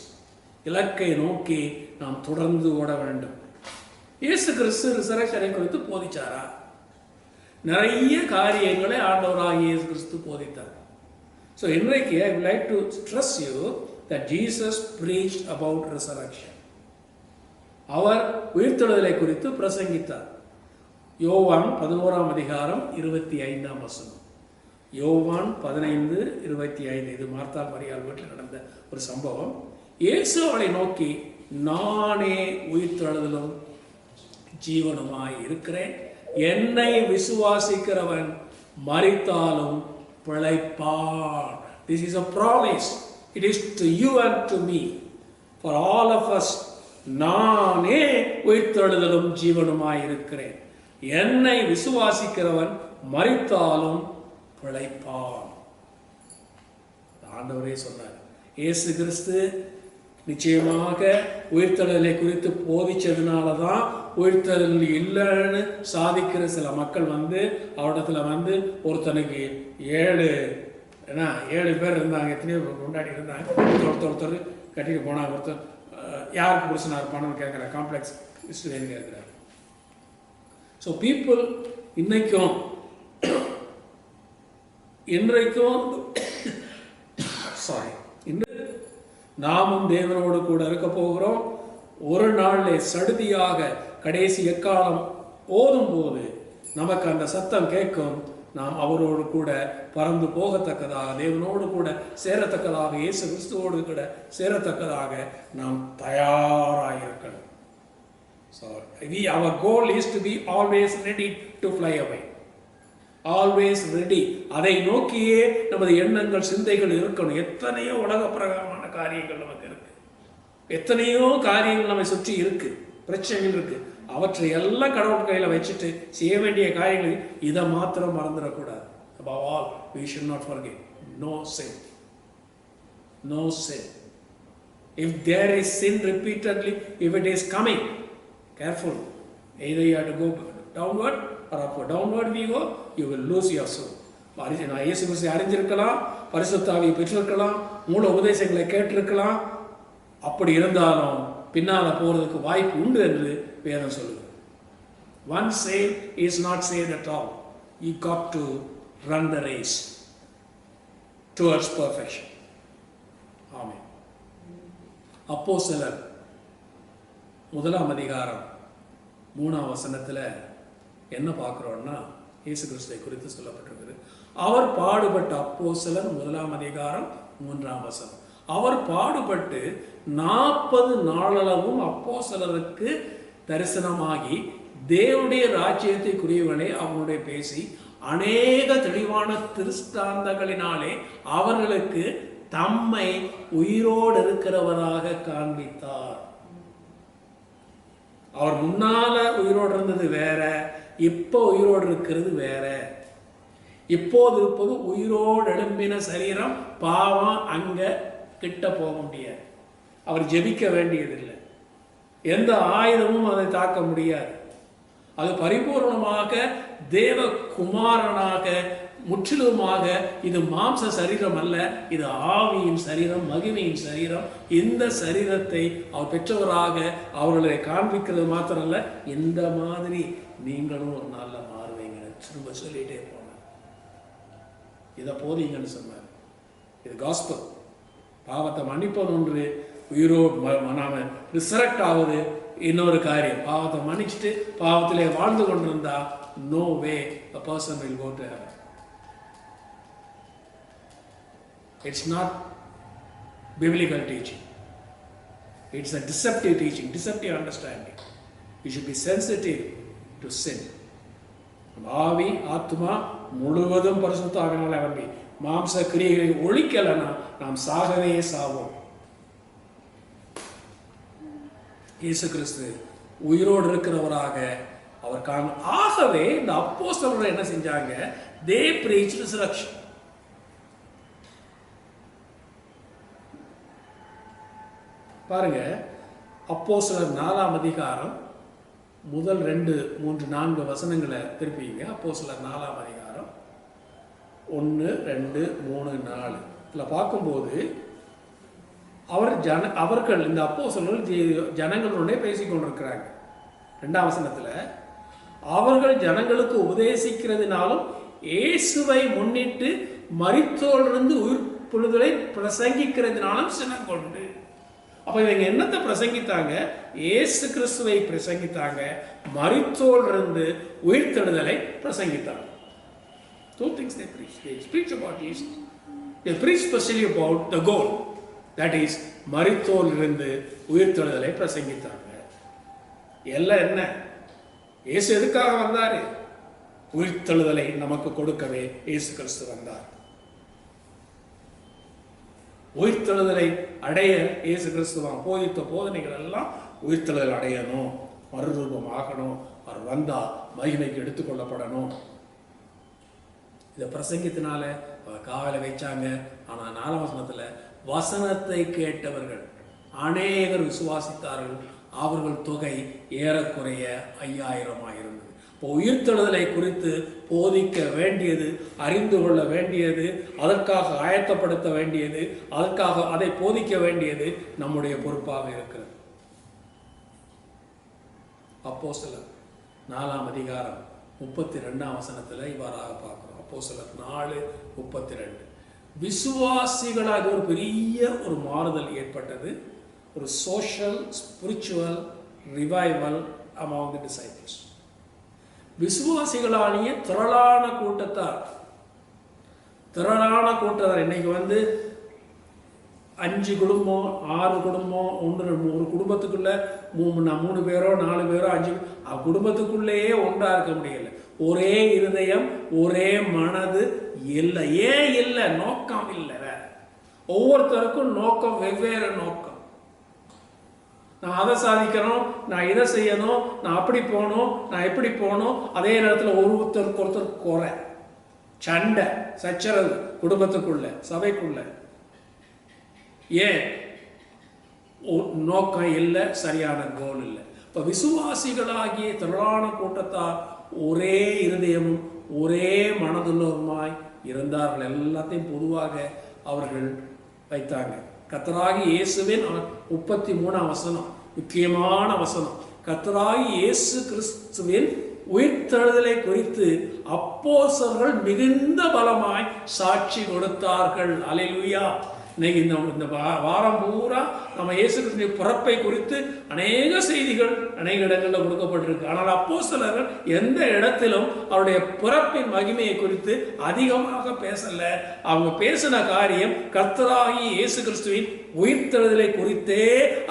இலக்கை நோக்கி நாம் தொடர்ந்து ஓட வேண்டும். இயேசு கிறிஸ்து ரிசரக்ஷனை குறித்து போதிச்சாரா? நிறைய காரியங்களை ஆண்டவராகிய இயேசு கிறிஸ்து போதித்தார். So இன்றைக்கு I would like to stress you that Jesus preached about resurrection. அவர் உயிர்த்தெழுதலை குறித்து பிரசங்கித்தார். யோவான் 11:25. யோவான் 15:25. இது மார்த்தாள் மரியாள் வீட்டில் நடந்த ஒரு சம்பவம். இயேசு அவளை நோக்கி, நானே உயிர்த்தெழுதலும் ஜீவனுமாய் இருக்கிறேன். என்னை விசுவாசிக்கிறவன் மரித்தாலும் பிழைப்பான். This is a promise. It is to you and to me, for all of us. நானே உயிர்த்தெழுதலும் ஜீவனுமாய் இருக்கிறேன். என்னை விசுவாசிக்கிறவன் மரித்தாலும் பிழைப்பான். ஆண்டவரே சொன்னார். இயேசு கிறிஸ்து நிச்சயமாக உயிர்த்தெழுதலை குறித்து போதிச்சதுனால தான் உயிர்த்தெழுதல் இல்லைன்னு சாதிக்கிற சில மக்கள் அவரிடத்துல ஒருத்தனுக்கு 7 பேர் இருந்தாங்க. எத்தனையோ கொண்டாடி இருந்தாங்க. ஒருத்தர் கட்டிட்டு போனாங்க. ஒருத்தர் யாருக்கு புருஷனா இருப்பானு கேட்குற காம்ப்ளெக்ஸ் ஹிஸ்டரின்னு கேட்குறாரு. ஸோ பீப்புள் இன்றைக்கும் நாமும் தேவனோடு கூட இருக்க போகிறோம். ஒரு நாளில் சடுதியாக கடைசி எக்காலம் ஓதும் போது நமக்கு அந்த சத்தம் கேட்கும். நாம் அவரோடு கூட பறந்து போகத்தக்கதாக, தேவனோடு கூட சேரத்தக்கதாக, இயேசு கிறிஸ்துவோடு கூட சேரத்தக்கதாக நாம் தயாராயிருக்கணும். So our goal is to be always ready to fly away. Always ready. அதை நோக்கியே நமது எண்ணங்கள், சிந்தைகள் இருக்கணும். எத்தனையோ உலக பிரகாரமான காரியங்கள் நமக்கு இருக்கு. எத்தனையோ காரியங்கள் நம்மை சுற்றி இருக்கு, பிரச்சனைகள் இருக்கு. அவற்றை எல்லாம் கடவுள் கையில வச்சுட்டு செய்ய வேண்டிய காரியங்கள் இதை மாத்திரம் மறந்துடக்கூடாது. Above all, we should not forget, no sin. No sin. If there is sin repeatedly, if it is coming, careful. Either you have to go downward or upward. Downward we go, you will lose your soul. நான் இயேசு கிறிஸ்துவை அறிஞ்சிருக்கலாம், பரிசுத்த ஆவியை பெற்றிருக்கலாம், மூல உபதேசங்களை கேட்டிருக்கலாம். அப்படி இருந்தாலும் பின்னால போறதுக்கு வாய்ப்பு உண்டு என்று வேதம் சொல்லுது. One saved is not saved at all. You got to run the race towards perfection. Amen. அப்போஸ்தலர் 1 அதிகாரம் 3 வசனத்தில் என்ன பார்க்குறோன்னா, இயேசு கிறிஸ்துவை குறித்து சொல்லப்பட்டிருக்கிறது. அவர் பாடுபட்ட அப்போஸ்தலர் 1 அதிகாரம் 3 வசனம். அவர் பாடுபட்டு 40 நாளளவும் அப்போஸ்தலருக்கு தரிசனமாகி தேவனுடைய ராஜ்யத்தைக்குரியவனை அவனுடைய பேசி அநேக தெளிவான திருஷ்டாந்தங்களினாலே அவர்களுக்கு தம்மை உயிரோடு இருக்கிறவராக காண்பித்தார். அவர் முன்னால உயிரோடு இருந்தது வேற, இப்போ உயிரோடு இருக்கிறது வேற. இப்போது இருப்பது உயிரோடு எழும்பின சரீரம். பாவம் அங்க கிட்ட போக முடியாது. அவர் ஜெபிக்க வேண்டியதில்லை. எந்த ஆயுதமும் அதை தாக்க முடியாது. அது பரிபூர்ணமாக தேவகுமாரனாக முற்றிலுமாக, இது மாம்ச சரீரம் அல்ல, இது ஆவியின் சரீரம், மகிமையின் சரீரம். இந்த சரீரத்தை அவர் பெற்றவராக அவர்களை காண்பிக்கிறது மாத்திரமல்ல, இந்த மாதிரி நீங்களும் ஒரு நாள்ல மாறுவீங்க. திரும்ப சொல்லிட்டே போன இதை போதீங்கன்னு சொன்னார். இது காஸ்பல். பாவத்தை மன்னிப்பது ஒன்று, உயிரோடு நாம ரிசரக்ட் ஆகுது இன்னொரு காரியம். பாவத்தை மன்னிச்சுட்டு பாவத்திலே வாழ்ந்து கொண்டிருந்தா no way a person will go to heaven. It's not biblical teaching. It's a deceptive teaching, deceptive understanding. You should be sensitive to sin. ஆவி ஆத்மா முழுவதும் பரிசுத்த ஆவியினாலே நிரம்பி மாம்ச கிரியைகளை ஒழிக்கலனா நாம் சாகவே சாவோம். இயேசு கிறிஸ்து உயிரோடு இருக்கிறவராக அவர் ஆகவே இந்த அப்போஸ்தலர்கள் என்ன செஞ்சாங்க? they preached resurrection. பாருங்க, அப்போஸ்தலர் 4 அதிகாரம் முதல் 2, 3, 4 வசனங்களை திருப்பிங்க. அப்போஸ்தலர் 4 அதிகாரம் 1, 2, 3, 4 இதுல பார்க்கும்போது அவர்கள் இந்த அப்போஸ்தலர்கள் ஜனங்களுடைய பேசிக் கொண்டிருக்கிறாங்க. 2ஆம் வசனத்துல அவர்கள் ஜனங்களுக்கு உபதேசிக்கிறதுனாலும் இயேசுவை முன்னிட்டு மரித்தோரிலிருந்து உயிர்த்தெழுதலை பிரசங்கிக்கிறதுனாலும் சினம் கொண்டு. அப்ப இவங்க என்னத்தை பிரசங்கித்தாங்க? இயேசு கிறிஸ்துவை பிரசங்கித்தாங்க, மரித்தோரிலிருந்து உயிர்த்தெழுதலை பிரசங்கித்தாங்க. Two things they preach. They preach about Jesus. They preach especially about the goal. That is, மரித்தோரிலிருந்து உயிர்த்தெழுதலை பிரசங்கித்தாங்க. எல்லாம் என்ன? இயேசு எதுக்காக வந்தாரு? உயிர்த்தெழுதலை நமக்கு கொடுக்கவே இயேசு கிறிஸ்து வந்தார். உயிர்த்தெழுதலை அடைய இயேசு கிறிஸ்துவான் போதித்த போதனைகள் எல்லாம் உயிர்த்தெழுதல் அடையணும், மறுரூபம் ஆகணும், அவர் வந்தா மகிமைக்கு எடுத்துக்கொள்ளப்படணும். இதை பிரசங்கத்தினால காவல வைச்சாங்க. ஆனா 4ஆம் வசனத்துல வசனத்தை கேட்டவர்கள் அநேகர் விசுவாசித்தார்கள். அவர்கள் தொகை ஏறக்குறைய 5000 இருந்தது. இப்போ உயிர்த்தெழுதலை குறித்து போதிக்க வேண்டியது, அறிந்து கொள்ள வேண்டியது, அதற்காக ஆயத்தப்படுத்த வேண்டியது, அதற்காக அதை போதிக்க வேண்டியது நம்முடைய பொறுப்பாக இருக்கிறது. அப்போஸ்தலர் 4ஆம் அதிகாரம் 32ஆம் வசனத்துல இவ்வாறாக பார்க்கிறோம். அப்போஸ்தலர் 4:32 விசுவாசிகளாக ஒரு பெரிய ஒரு மாறுதல் ஏற்பட்டது. ஒரு social spiritual revival among the disciples. விசுவாசிகளானிய திரளான கூட்டத்தார் இன்னைக்கு 5 குடும்பம் 6 குடும்பம் ஒரு குடும்பத்துக்குள்ள 3 பேரோ 4 பேரோ 5 குடும்பத்துக்குள்ளேயே ஒன்றா இருக்க முடியல. ஒரே இருதயம், ஒரே மனது இல்லை. ஏன் இல்லை? நோக்கம் இல்லை. வேற ஒவ்வொருத்தருக்கும் நோக்கம், வெவ்வேறு நோக்கம். நான் அதை சாதிக்கணும், நான் இதை செய்யணும், நான் அப்படி போகணும், நான் எப்படி போகணும். அதே நேரத்தில் ஒருத்தருக்கு ஒருத்தர் குறை, சண்டை, சச்சரவு குடும்பத்துக்குள்ள, சபைக்குள்ள. ஏன்? நோக்கம் இல்லை, சரியான கோல் இல்லை. இப்போ விசுவாசிகளாகிய திரளான கூட்டத்தார் ஒரே இருதயமும் ஒரே மனதுள்ளவருமாய் இருந்தார்கள். எல்லாத்தையும் பொதுவாக அவர்கள் வைத்தாங்க. கர்த்தராகிய இயேசுவின் 33ஆம் வசனம் முக்கியமான வசனம். கர்த்தராகிய இயேசு கிறிஸ்துவின் உயிர்த்தெழுதலை குறித்து அப்போஸ்தலர்கள் மிகுந்த பலமாய் சாட்சி கொடுத்தார்கள். அல்லேலூயா. இன்னைக்கு இந்த வாரம் பூரா நம்ம இயேசு கிறிஸ்துவின் பிறப்பை குறித்து அநேக செய்திகள் அநேக இடங்களில் கொடுக்கப்பட்டிருக்கு. ஆனால் அப்போஸ்தலர்கள் எந்த இடத்திலும் அவருடைய பிறப்பின் மகிமையை குறித்து அதிகமாக பேசல. அவங்க பேசின காரியம் கர்த்தராகிய இயேசு கிறிஸ்துவின் உயிர்த்தெழுதலை குறித்தே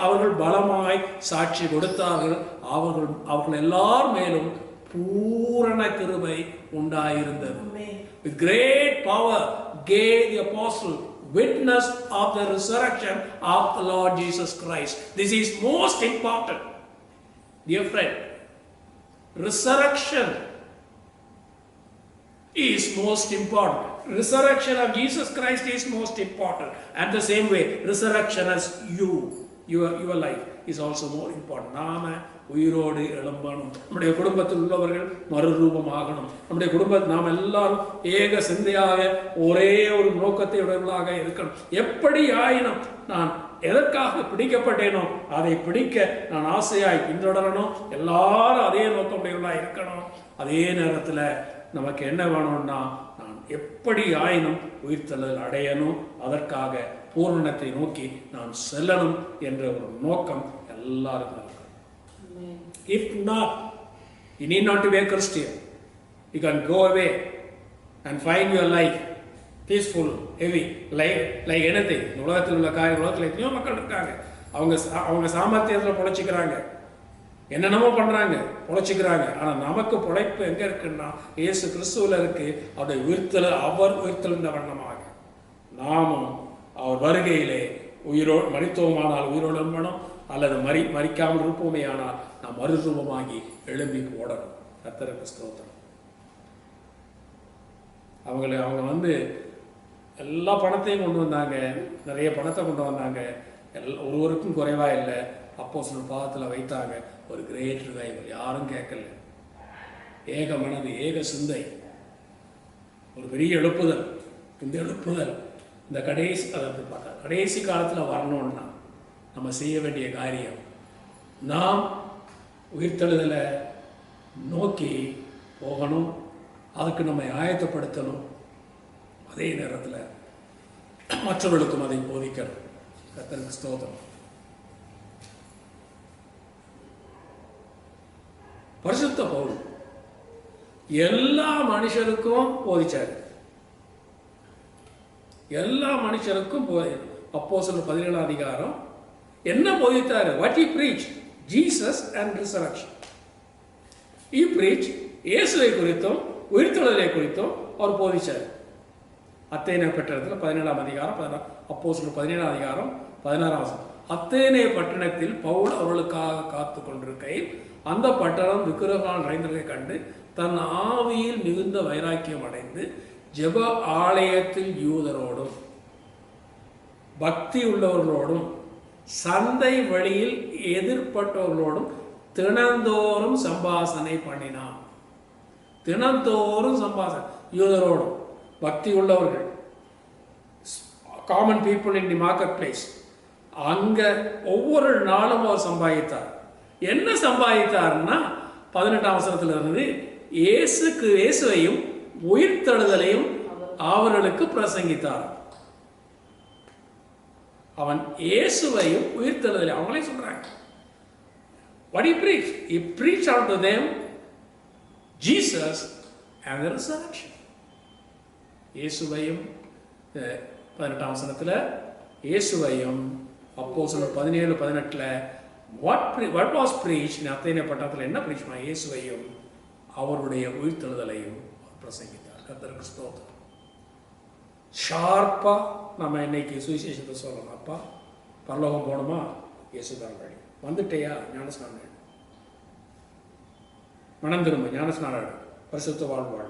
அவர்கள் பலமாய் சாட்சி கொடுத்தார்கள். அவர்கள் எல்லார் மேலும் பூரண கிருபை உண்டாயிருந்தது. With great power gave the apostle witness of the resurrection of the Lord Jesus Christ. This is most important, dear friend. Resurrection is most important. Resurrection of Jesus Christ is most important. And the same way, resurrection as your life is also more important. நாம உயிரோடு எழும்பணும். நம்முடைய குடும்பத்தில் உள்ளவர்கள் மறுரூபமாகணும். நம்முடைய குடும்பத்தில் நாம் எல்லாரும் ஏக சிந்தையாக ஒரே ஒரு நோக்கத்தை உடையவர்களாக இருக்கணும். எப்படி ஆயினும் நான் எதற்காக பிடிக்கப்பட்டேனோ அதை பிடிக்க நான் ஆசையாய் பின்தொடரணும். எல்லாரும் அதே நோக்கம் உடையவர்களாக இருக்கணும். அதே நேரத்தில் நமக்கு என்ன வேணும்னா, நான் எப்படி ஆயினும் உயிர்த்தெழுதல் அடையணும், அதற்காக பூரணத்தை நோக்கி நான் செல்லணும் என்ற ஒரு நோக்கம் எல்லாருக்கும். If not, you need not to be a Christian. You can go away and find your life peaceful, heavy, like anything. உலகத்தில் உள்ள உலகத்தில் எத்தனையோ மக்கள் இருக்காங்க. அவங்க சாமர்த்தியத்தில் பொழைச்சிக்கிறாங்க, என்னென்னமோ பண்ணுறாங்க, பொழைச்சிக்கிறாங்க. ஆனால் நமக்கு பொழைப்பு எங்கே இருக்குன்னா இயேசு கிறிஸ்துவில் இருக்கு. அவர் உயிர்த்தெழுந்த வண்ணமாக நாமும் அவர் வருகையிலே மரித்தோமானால் உயிரோடு எழும்பணும், அல்லது மரிக்காமல் இருப்போமே ஆனால் நாம் மறுரூபமாகி எழும்பி ஓடணும். கர்த்தருக்கு ஸ்தோத்திரம். அவங்க எல்லா பணத்தையும் கொண்டு வந்தாங்க, நிறைய பணத்தை கொண்டு வந்தாங்க, ஒருவருக்கும் குறைவா இல்லை. அப்போஸ்தலர் பாதத்தில் வைத்தாங்க. ஒரு கிரேட் ரிவைவல், யாரும் கேட்கல. ஏக மனது, ஏக சிந்தை, ஒரு பெரிய எழுப்புதல். இந்த எழுப்புதல் இந்த கடைசி காலத்தில் வரணும்னா நம்ம செய்ய வேண்டிய காரியம், நாம் உயிர்த்தெழுதலை நோக்கி போகணும். அதுக்கு நம்மை ஆயத்தப்படுத்தணும். அதே நேரத்தில் மற்றவர்களுக்கும் அதை போதிக்கணும். கர்த்தருக்கு ஸ்தோத்திரம். பரிசுத்த பவுல் எல்லா மனுஷருக்கும் போதிச்சார். எல்லா மனுஷருக்கும் அப்போஸ்தலர் 17 அதிகாரம் என்ன போதித்தாரு? What he preached, Jesus and resurrection. He preached இயேசுவை குறித்தும் உயிர்த்தெழுதலை குறித்தும் அவர் போதிச்சார். அத்தேனே பட்டணத்தில் 17 அதிகாரம் அப்போஸ்தலர் 17 அதிகாரம் 16 அத்தேனே பட்டணத்தில் பவுல் அவர்களுக்காக காத்து கொண்டிருக்கையில் அந்த பட்டணம் விக்கிரகங்களால் நிறைந்ததை கண்டு தன் ஆவியில் மிகுந்த வைராக்கியம் அடைந்து ஜெப ஆலயத்தில் யூதரோடும் பக்தி உள்ளவர்களோடும் சந்தை வழியில் எதிர்பட்டவர்களோடும் தினந்தோறும் சம்பாசனை பண்ணினான். தினந்தோறும் சம்பாசனை, யூதரோடும் பக்தி உள்ளவர்கள், common people in the market place, அங்க ஒவ்வொரு நாளும் அவர் சம்பாதித்தார். என்ன சம்பாதித்தார்னா 18ஆம் வசனத்தில் இருந்து இயேசுவையும் உயிர்த்தெழுதலையும் அவர்களுக்கு பிரசங்கித்தார். அவன் இயேசுவையும் உயிர்த்தெழுதலையும் அவங்களே சொல்றாங்க. What he preached? He preached unto them Jesus and the resurrection. இயேசுவையும் 18ஆம் வசனத்தில் இயேசுவையும் அப்போஸ்தலர் 17-18 what was preached அத்தேனே பட்டணத்தில் என்ன பிரீச் பண்ண? இயேசுவையும் அவருடைய உயிர்த்தெழுதலையும் பிரசங்கித்தார். கர்த்தருக்கு ஸ்தோத்திரம். ஷார்ப்பா நம்ம இன்னைக்கு சுவிசேஷத்தை சொல்லணும். அப்பா பரலோகம் போகணுமா? இயேசுதான் வழி. வந்துட்டேயா? ஞானஸ்நானம், மனம் திரும்ப, ஞானஸ்நானம், பரிசுத்த வாழ்வு,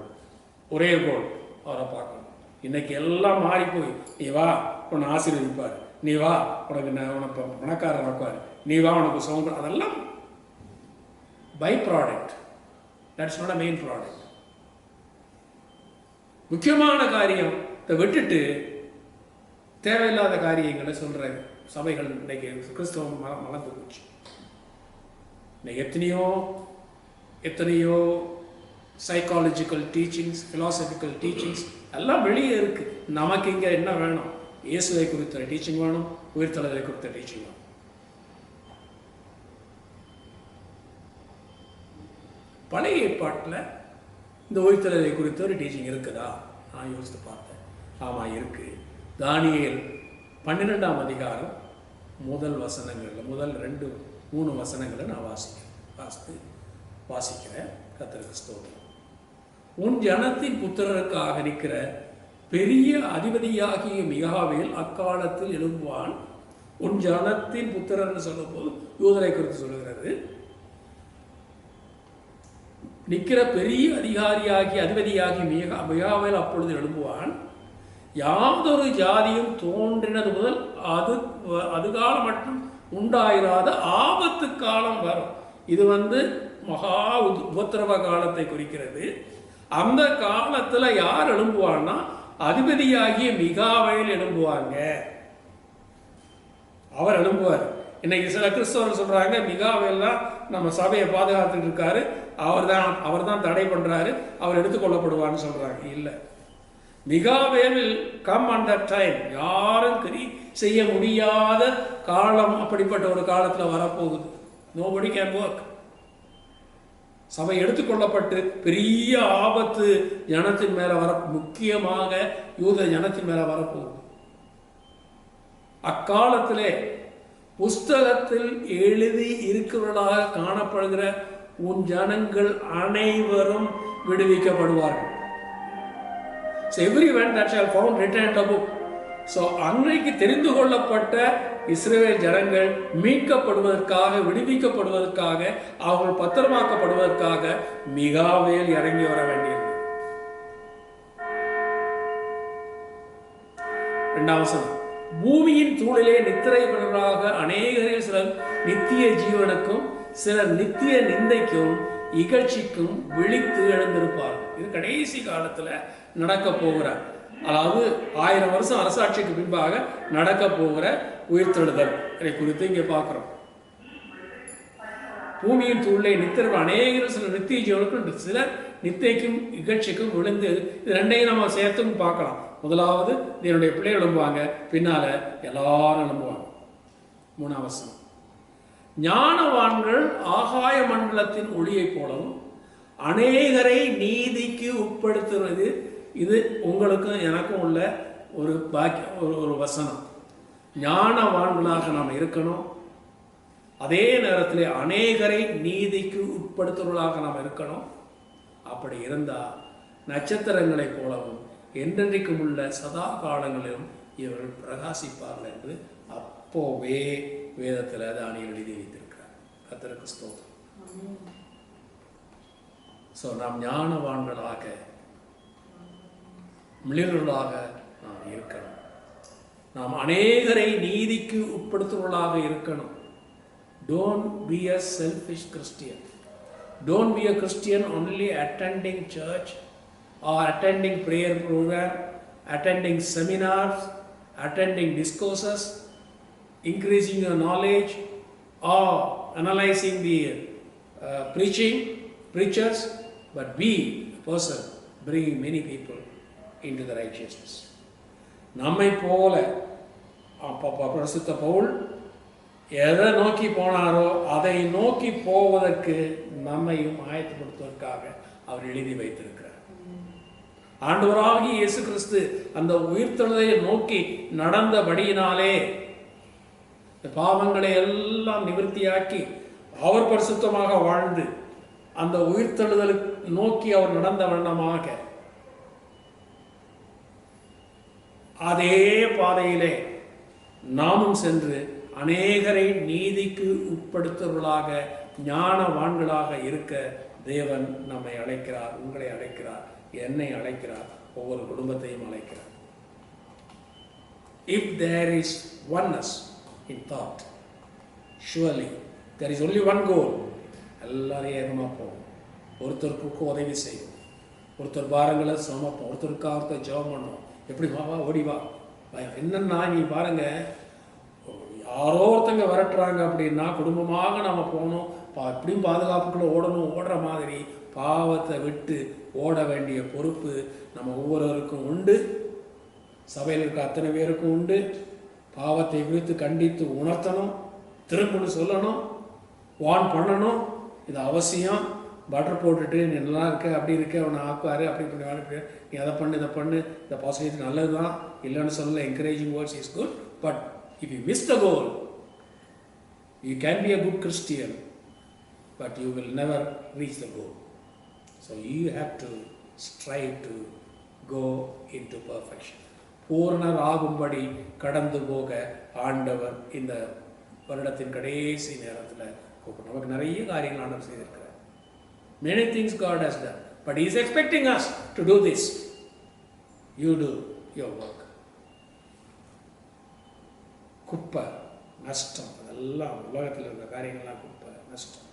ஒரே கோல், அவரை பார்க்கணும். இன்னைக்கு எல்லாம் மாறி போய், நீ வா உன்னை ஆசீர்வதிப்பார், நீ வா உனக்கு பணக்காரர் வைப்பார், நீ வா உனக்கு சவுண்ட், அதெல்லாம் by product. That's not a main product. முக்கியமான காரியத்தை விட்டுட்டு தேவையில்லாத காரியங்களை சொல்ற சபைகள் இன்னைக்கு கிறிஸ்தவம் மலர்ந்து போச்சு. இன்னைக்கு எத்தனையோ சைக்காலஜிக்கல் டீச்சிங்ஸ், ஃபிலாசபிக்கல் டீச்சிங்ஸ் எல்லாம் வெளியே இருக்கு. நமக்கு இங்கே என்ன வேணும்? இயேசுவை குறித்த டீச்சிங் வேணும், உயிர்த்தெழுதலை குறித்த டீச்சிங் வேணும். பழைய ஏற்பாட்டில் இந்த உயிர்த்தெழுதலை குறித்த ஒரு டீச்சிங் இருக்குதா? நான் யோசித்து பார்த்தேன். ஆமாம், இருக்கு. தானியேல் 12ஆம் அதிகாரம் முதல் வசனங்களில் முதல் 2-3 வசனங்களை நான் வாசிக்கிறேன். கர்த்தருக்கு ஸ்தோத்திரம். உன் ஜனத்தின் புத்திரருக்காக நிற்கிற பெரிய அதிபதியாகிய மிகாவேல் அக்காலத்தில் எழும்புவான். உன் ஜனத்தின் புத்திரர்னு சொல்லும் போது யூதரை குறித்து சொல்லுகிறது. நிற்கிற பெரிய அதிபதியாகி மிகாவேல் அப்பொழுது எழும்புவான். யாதொரு ஜாதியும் தோன்றினது முதல் அது காலம் மட்டும் உண்டாயிராத ஆபத்து காலம் வரும். இது மகா உபத்திரவ காலத்தை குறிக்கிறது. அந்த காலத்துல யார் எழும்புவான்னா அதிபதியாகிய மிகாவேல் எழும்புவாங்க. அவர் எழும்புவார். இன்னைக்கு சில கிறிஸ்தவர்கள் சொல்றாங்க மிகாவேல்லாம் நம்ம சபையை பாதுகாத்துட்டு இருக்காரு, அவர் தான் தடை பண்றாரு, அவர் எடுத்துக்கொள்ளப்படுவார்னு சொல்றாங்க. இல்லை, மிகாவேல் கம் அட் தட் டைம். யாரும் செய்ய முடியாத காலம் அப்படிப்பட்ட ஒரு காலத்துல வரப்போகுது. Nobody can work. சபை எடுத்துக்கொள்ளப்பட்டு பெரிய ஆபத்து ஜனத்தின் மேல முக்கியமாக யூத ஜனத்தின் மேல வரப்போகுது. அக்காலத்திலே புஸ்தகத்தில் எழுதி இருக்கிறவர்களாக காணப்படுகிற உன் ஜனங்கள் அனைவரும் விடுவிக்கப்படுவார்கள். Everyone that shall found written in the book. So அன்றைக்கு தெரிந்து கொள்ளப்பட்ட இஸ்ரவேல் ஜனங்கள் மீட்கப்படுவதற்காக, விடுவிக்கப்படுவதற்காக, அவர்கள் பத்திரமாக்கப்படுவதற்காக மிகாவேல் இறங்கி வர வேண்டியது. 2ஆம் வசனம். பூமியின் தூளிலே நித்திரைபடுவதாக அநேகரில் சிலர் நித்திய ஜீவனுக்கும் சிலர் நித்திய நிந்தைக்கும் இகழ்ச்சிக்கும் விழித்து எழுந்திருப்பார்கள். இது கடைசி காலத்துல நடக்க போகிற, அதாவது 1000 வருஷம் அரசாட்சிக்கு பின்பாக நடக்க போகிற உயிர்த்தெழுதல் இதை குறித்து இங்கே பார்க்கிறோம். பூமியின் தூளிலே நித்திரை அநேகரில் சிலர் நித்திய ஜீவனுக்கும் சிலர் நித்தியக்கும் இகழ்ச்சிக்கும் விழுந்து, இது ரெண்டையும் நம்ம சேர்த்தும் பார்க்கலாம். முதலாவது என்னுடைய பிள்ளைகள் எழும்புவாங்க, பின்னால எல்லாரும் எழும்புவாங்க. 3ஆம் வசனம். ஞானவான்கள் ஆகாய மண்டலத்தின் ஒளியை போலவும் அநேகரை நீதிக்கு உட்படுத்துவது. இது உங்களுக்கும் எனக்கும் உள்ள ஒரு ஒரு வசனம். ஞானவான்களாக நாம் இருக்கணும். அதே நேரத்தில் அநேகரை நீதிக்கு உட்படுத்துவர்களாக நாம் இருக்கணும். அப்படி இருந்தா நட்சத்திரங்களை போலவும் என்றென்றைக்கும் உள்ள சதா காலங்களிலும் இவர்கள் பிரகாசிப்பார்கள் என்று அப்போவே வேதத்தில் தானியேல் எழுதி வைத்திருக்கிறார். கர்த்தருக்கு ஸ்தோத்திரம். நாம் ஞானவான்களாக மிளிர்களாக நாம் இருக்கணும். நாம் அநேகரை நீதிக்கு உட்படுத்துவர்களாக இருக்கணும். Don't be a selfish Christian. Don't be a Christian only attending church or attending prayer program, attending seminars, attending discourses, increasing your knowledge, or analyzing the preachers, but be a person bringing many people into the righteousness. நம்மை போல பரிசுத்த பவுல் எதை நோக்கி போனாரோ அதை நோக்கி போவதற்கு நம்மையும் ஆயத்தப்படுத்துவதற்காக அவர் எழுதி வைத்திருக்கிறார். ஆண்டவராகிய இயேசு கிறிஸ்து அந்த உயிர்த்தெழுதலை நோக்கி நடந்தபடியினாலே பாவங்களை எல்லாம் நிவர்த்தியாக்கி அவர் பரிசுத்தமாக வாழ்ந்து அந்த உயிர்த்தெழுதலை நோக்கி அவர் நடந்த வண்ணமாக அதே பாதையிலே நாமும் சென்று அநேகரை நீதிக்கு உட்படுத்துவர்களாக ஞானவான்களாக இருக்க தேவன் நம்மை அழைக்கிறார், உங்களை அழைக்கிறார், என்னை அழைக்கிறார், ஒவ்வொரு குடும்பத்தையும் அழைக்கிறார். If there is oneness in thought, surely there is only one goal. எல்லாரும் ஏகமா போகும், ஒருத்தருக்கு உதவி செய்யும், ஒருத்தர் பாரங்களை சுமப்போம், ஒருத்தருக்காக ஜெபம் பண்ணுவோம். எப்படி வா ஓடி வா, என்னன்னா நீ பாருங்க, யாரோ ஒருத்தங்க விரட்டுறாங்க அப்படின்னா குடும்பமாக நம்ம போகணும், எப்படியும் பாதுகாப்புக்குள்ள ஓடணும். ஓடுற மாதிரி பாவத்தை விட்டு ஓட வேண்டிய பொறுப்பு நம்ம ஒவ்வொருவருக்கும் உண்டு. சபையில் இருக்க அத்தனை பேருக்கும் உண்டு. பாவத்தை குறித்து கண்டித்து உணர்த்தணும், திரும்பன்னு சொல்லணும், வார்ன் பண்ணணும். இது அவசியம். பட்டர் போட்டுட்டு நீ நல்லா இருக்க, அப்படி இருக்க, அவனை ஆக்குவார், அப்படி பண்ணி வாழ்க்கை, நீ அதை பண்ணு, இதை பண்ணு, இந்த பாசிட்டிவ் நல்லது தான், இல்லைன்னு சொல்லலை. Encouraging words is good. But if you miss the goal, you can be a good Christian, but you will never reach the goal. So you have to strive to go into perfection. பூரணர் ஆகும்படி கடந்து போக ஆண்டவர் இந்த வருடத்தின் கடைசி நேரத்தில் நமக்கு நிறைய காரியங்கள் ஆண்டவர் செய்திருக்கிறார். Many things God has done, but He is expecting us to do this. You do your work. குப்பை, நஷ்டம், அதெல்லாம் உலகத்தில் இருக்கிற காரியங்கள்லாம் குப்பை, நஷ்டம்,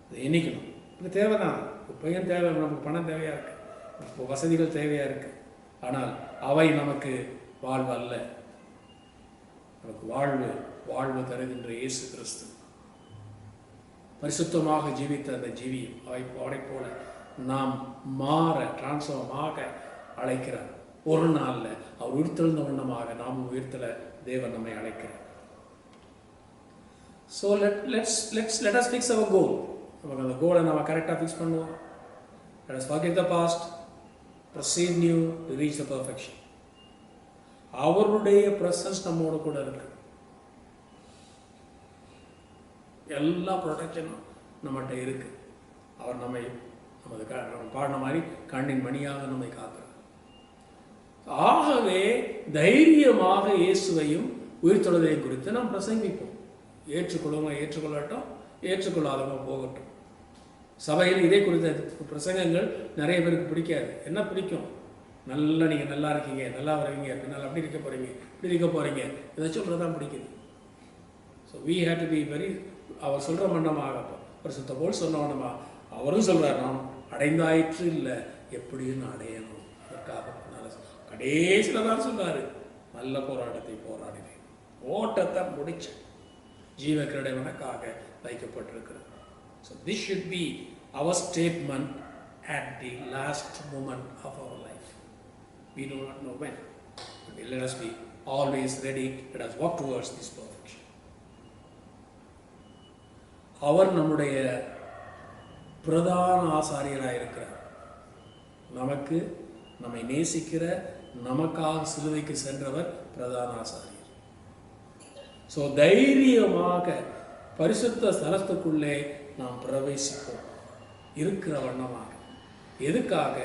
அதை எண்ணிக்கணும். இது தேவை தான். குப்பையும் தேவை, நமக்கு பணம் தேவையாக இருக்குது, வசதிகள் தேவையாக இருக்குது. ஆனால் அவை நமக்கு வாழ்வு அல்ல. நமக்கு வாழ்வு தருகின்ற இயேசு கிறிஸ்து பரிசுத்தமாக ஜீவித்த அந்த ஜீவியம் அவரை போல நாம் மாற, டிரான்ஸ்ஃபார்ம் ஆக அழைக்கிறார். ஒரு நாளில் அவர் உயிர்த்தெழுந்த வண்ணமாக நாம் உயிர்த்தல தேவன் நம்மை அழைக்கிறார். So let us fix our goal. நமக்கு அந்த கோலை நம்ம கரெக்டாக ஃபிக்ஸ் பண்ணுவோம். Let us forget the past, proceed new to reach the perfection. அவருடைய பிரசன்ஸ் நம்மோட கூட இருக்கு. எல்லா ப்ரொடெக்ஷனும் நம்மகிட்ட இருக்கு. அவர் நம்ம பாடின மாதிரி கண்ணின் மணியாக நம்மை காக்கிறார். ஆகவே தைரியமாக இயேசுவையும் உயிர்த்தெழுதலையும் குறித்து நாம் பிரசங்கிப்போம். ஏற்றுக்கொள்ளுங்க, ஏற்றுக்கொள்ளட்டும், ஏற்றுக்கொள்ளாதவங்க போகட்டும். சபையில் இதே குறித்த பிரசங்கங்கள் நிறைய பேருக்கு பிடிக்காது. என்ன பிடிக்கும்? நீங்கள் நல்லா இருக்கீங்க, நல்லா வருவீங்க, பின்னால் அப்படி இருக்க போகிறீங்க, இப்படி இருக்க போகிறீங்க, இதை சொல்கிறது தான் பிடிக்குது. So we have to be very, அவர் சொல்கிற மன்னமாக, பரிசுத்த போல் சொன்ன மன்னமா, அவரும் சொல்கிறார், நாம் அடைந்தாயிற்று இல்லை, எப்படின்னு அடையணும். அதற்காக கடைசியில் தான் சொல்கிறார், நல்ல போராட்டத்தை போராடினேன், ஓட்டத்தை முடிச்சேன், ஜீவ கிரீடவனுக்காக வைக்கப்பட்டிருக்கிறது. So this should be our statement at the last moment of our life. We do not know when. Let us be always ready. Let us walk towards this perfection. அவர் நம்முடைய பிரதான ஆசாரியராக இருக்கிறார். நமக்கு நம்மை நேசிக்கிற, நமக்காக சிலுவைக்கு சென்றவர் பிரதான ஆசாரியர். ஸோ தைரியமாக பரிசுத்த ஸ்தலத்துக்குள்ளே நாம் பிரவேசிப்போம் இருக்கிற வண்ணமாக. எதுக்காக?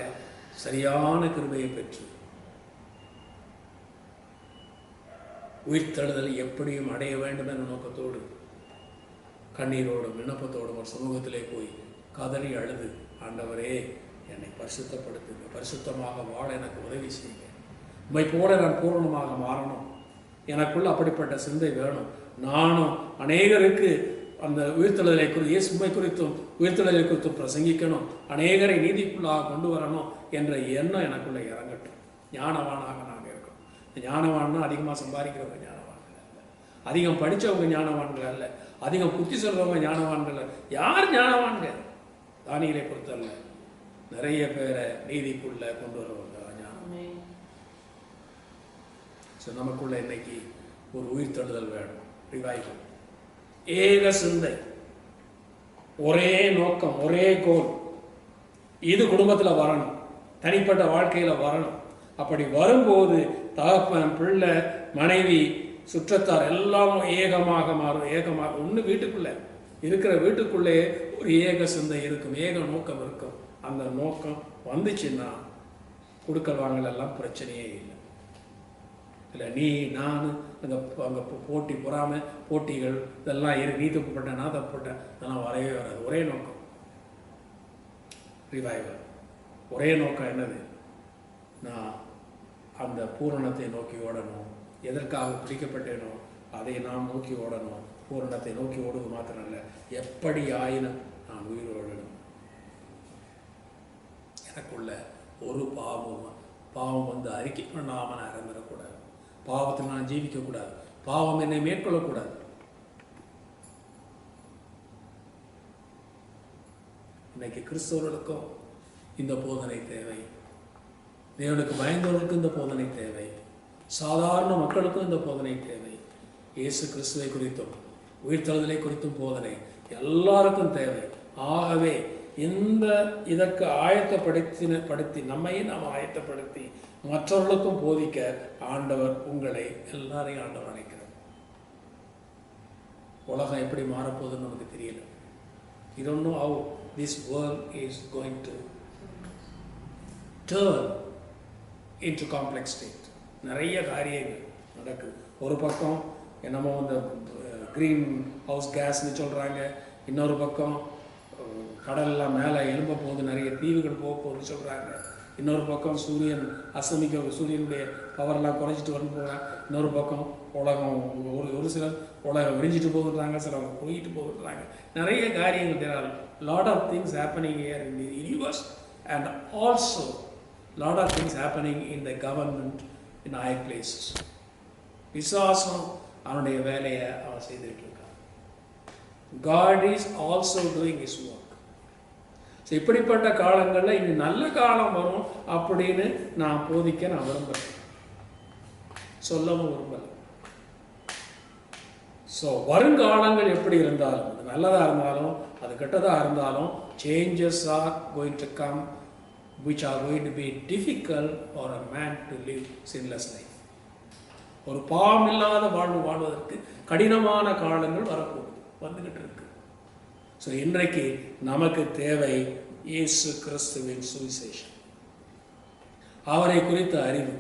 சரியான கிருபையை பெற்று உயிர்த்தெழுதல் எப்படியும் அடைய வேண்டும் என்ற நோக்கத்தோடு, கண்ணீரோடும் விண்ணப்பத்தோடும் ஒரு சமூகத்திலே போய் கதறி அழுது, ஆண்டவரே என்னை பரிசுத்தப்படுத்துங்க, பரிசுத்தமாக வாழ எனக்கு உதவி செய்யுங்க, உம்மை போல நான் பூரணமாக மாறணும், எனக்குள்ள அப்படிப்பட்ட சிந்தை வேணும், நானும் அநேகருக்கு அந்த உயிர்த்தெழுதலை குறித்து, இயேசுவை குறித்தும் உயிர்த்தெழுதலை குறித்தும் பிரசங்கிக்கணும், அநேகரை நீதிக்குள்ளாக கொண்டு வரணும் என்ற எண்ணம் எனக்குள்ள இறங்கட்டும். ஞானவானாக நாங்கள் இருக்கோம். ஞானவான்னா அதிகமாக சம்பாதிக்கிறவங்க ஞானவான்கள் அல்ல, அதிகம் படித்தவங்க ஞானவான்கள் அல்ல, அதிகம் புத்தி சொல்றவங்க ஞானவான்கள். யார் ஞானவான்கள்? தானியலை பொறுத்தல்ல, நிறைய பேரை நீதிக்குள்ள கொண்டு வருவாங்க ஞானம். ஸோ நமக்குள்ள இன்னைக்கு ஒரு உயிர்த்தெழுதல் வேணும், ரிவைவல், ஏக சிந்தை, ஒரே நோக்கம், ஒரே கோல். இது குடும்பத்தில் வரணும், தனிப்பட்ட வாழ்க்கையில் வரணும். அப்படி வரும்போது தகப்பன், பிள்ளை, மனைவி, சுற்றத்தார் எல்லாம் ஏகமாக மாறும். ஏகமாக ஒன்று வீட்டுக்குள்ளே இருக்கிற வீட்டுக்குள்ளே ஒரு ஏக சிந்தை இருக்கும், ஏக நோக்கம் இருக்கும். அந்த நோக்கம் வந்துச்சுன்னா கொடுக்கல் வாங்கல் எல்லாம் பிரச்சனையே இல்லை. இல்லை நீ நான் அங்கே போட்டி பொறாமை போட்டிகள் இதெல்லாம் நீ தப்புப்பட்டேன் நான் தப்புப்பட்டேன் அதெல்லாம் வரவே வராது. ஒரே நோக்கம் ரிவைவல். ஒரே நோக்கம் என்னது? நான் அந்த பூரணத்தை நோக்கி ஓடணும். எதற்காக பிடிக்கப்பட்டேனோ அதை நாம் நோக்கி ஓடணும். பூரணத்தை நோக்கி ஓடுவது மாத்திரம் இல்லை, எப்படி ஆயினும் நான் உயிர் ஓடணும். எனக்குள்ள ஒரு பாவம் வந்து அறிக்கை பண்ணாமல் நான் இறந்துடக்கூடாது. பாவத்தில் நான் ஜீவிக்கக்கூடாது. பாவம் என்னை மேற்கொள்ளக்கூடாது. இன்னைக்கு கிறிஸ்தவர்களுக்கும் இந்த போதனை தேவை. தேவனுக்கு பயந்தவர்களுக்கும் இந்த போதனை தேவை, சாதாரண மக்களுக்கும் இந்த போதனை தேவை. இயேசு கிறிஸ்துவை குறித்தும் உயிர்த்தெழுதலை குறித்தும் போதனை எல்லாருக்கும் தேவை. ஆகவே இதற்கு ஆயத்தப்படுத்தி நம்மையும் நாம் ஆயத்தப்படுத்தி மற்றவர்களுக்கும் போதிக்க ஆண்டவர் உங்களை எல்லாரையும் ஆண்டவர் அழைக்கிறார். உலகம் எப்படி மாறப்போகுதுன்னு நமக்கு தெரியல. You don't know how this world is going to turn into complex state. நிறைய காரியங்கள் நடக்குது. ஒரு பக்கம் என்னமோ இந்த க்ரீன் ஹவுஸ் கேஸ்ன்னு சொல்கிறாங்க, இன்னொரு பக்கம் கடல்லாம் மேலே எழும்ப போகுது, நிறைய தீவுகள் போக போகுதுன்னு சொல்கிறாங்க, இன்னொரு பக்கம் சூரியன் சூரியனுடைய பவரெல்லாம் குறைச்சிட்டு வந்து போகிறாங்க, இன்னொரு பக்கம் உலகம் ஒரு சிலர் உலகம் விரிஞ்சிட்டு போகுறாங்க, சிலவங்க போயிட்டு போகுறாங்க. நிறைய காரியங்கள் there are lot of things happening here in the universe and also lot of things happening in the government in high places. பிசாசும் அவனுடைய வேலையை அவன் செய்துட்டு இருக்கான். God is also doing his work. So இப்படிப்பட்ட காலங்களில் இனி நல்ல காலம் வரும் அப்படின்னு நான் போதிக்க நான் விரும்புகிறேன், சொல்லவும் விரும்பலை. ஸோ வருங்காலங்கள் எப்படி இருந்தாலும், அது நல்லதாக இருந்தாலும் அது கெட்டதாக இருந்தாலும், changes are going to come which are going to be difficult for a man to live sinless life. ஒரு பாவம் இல்லாத வாழ்வு வாழ்வதற்கு கடினமான காலங்கள் வரப்போகுது, வந்துகிட்டு இருக்கு. ஸோ இன்றைக்கு நமக்கு தேவை இயேசு கிறிஸ்துவின் சுவிசேஷம், அவரை குறித்த அறிவு,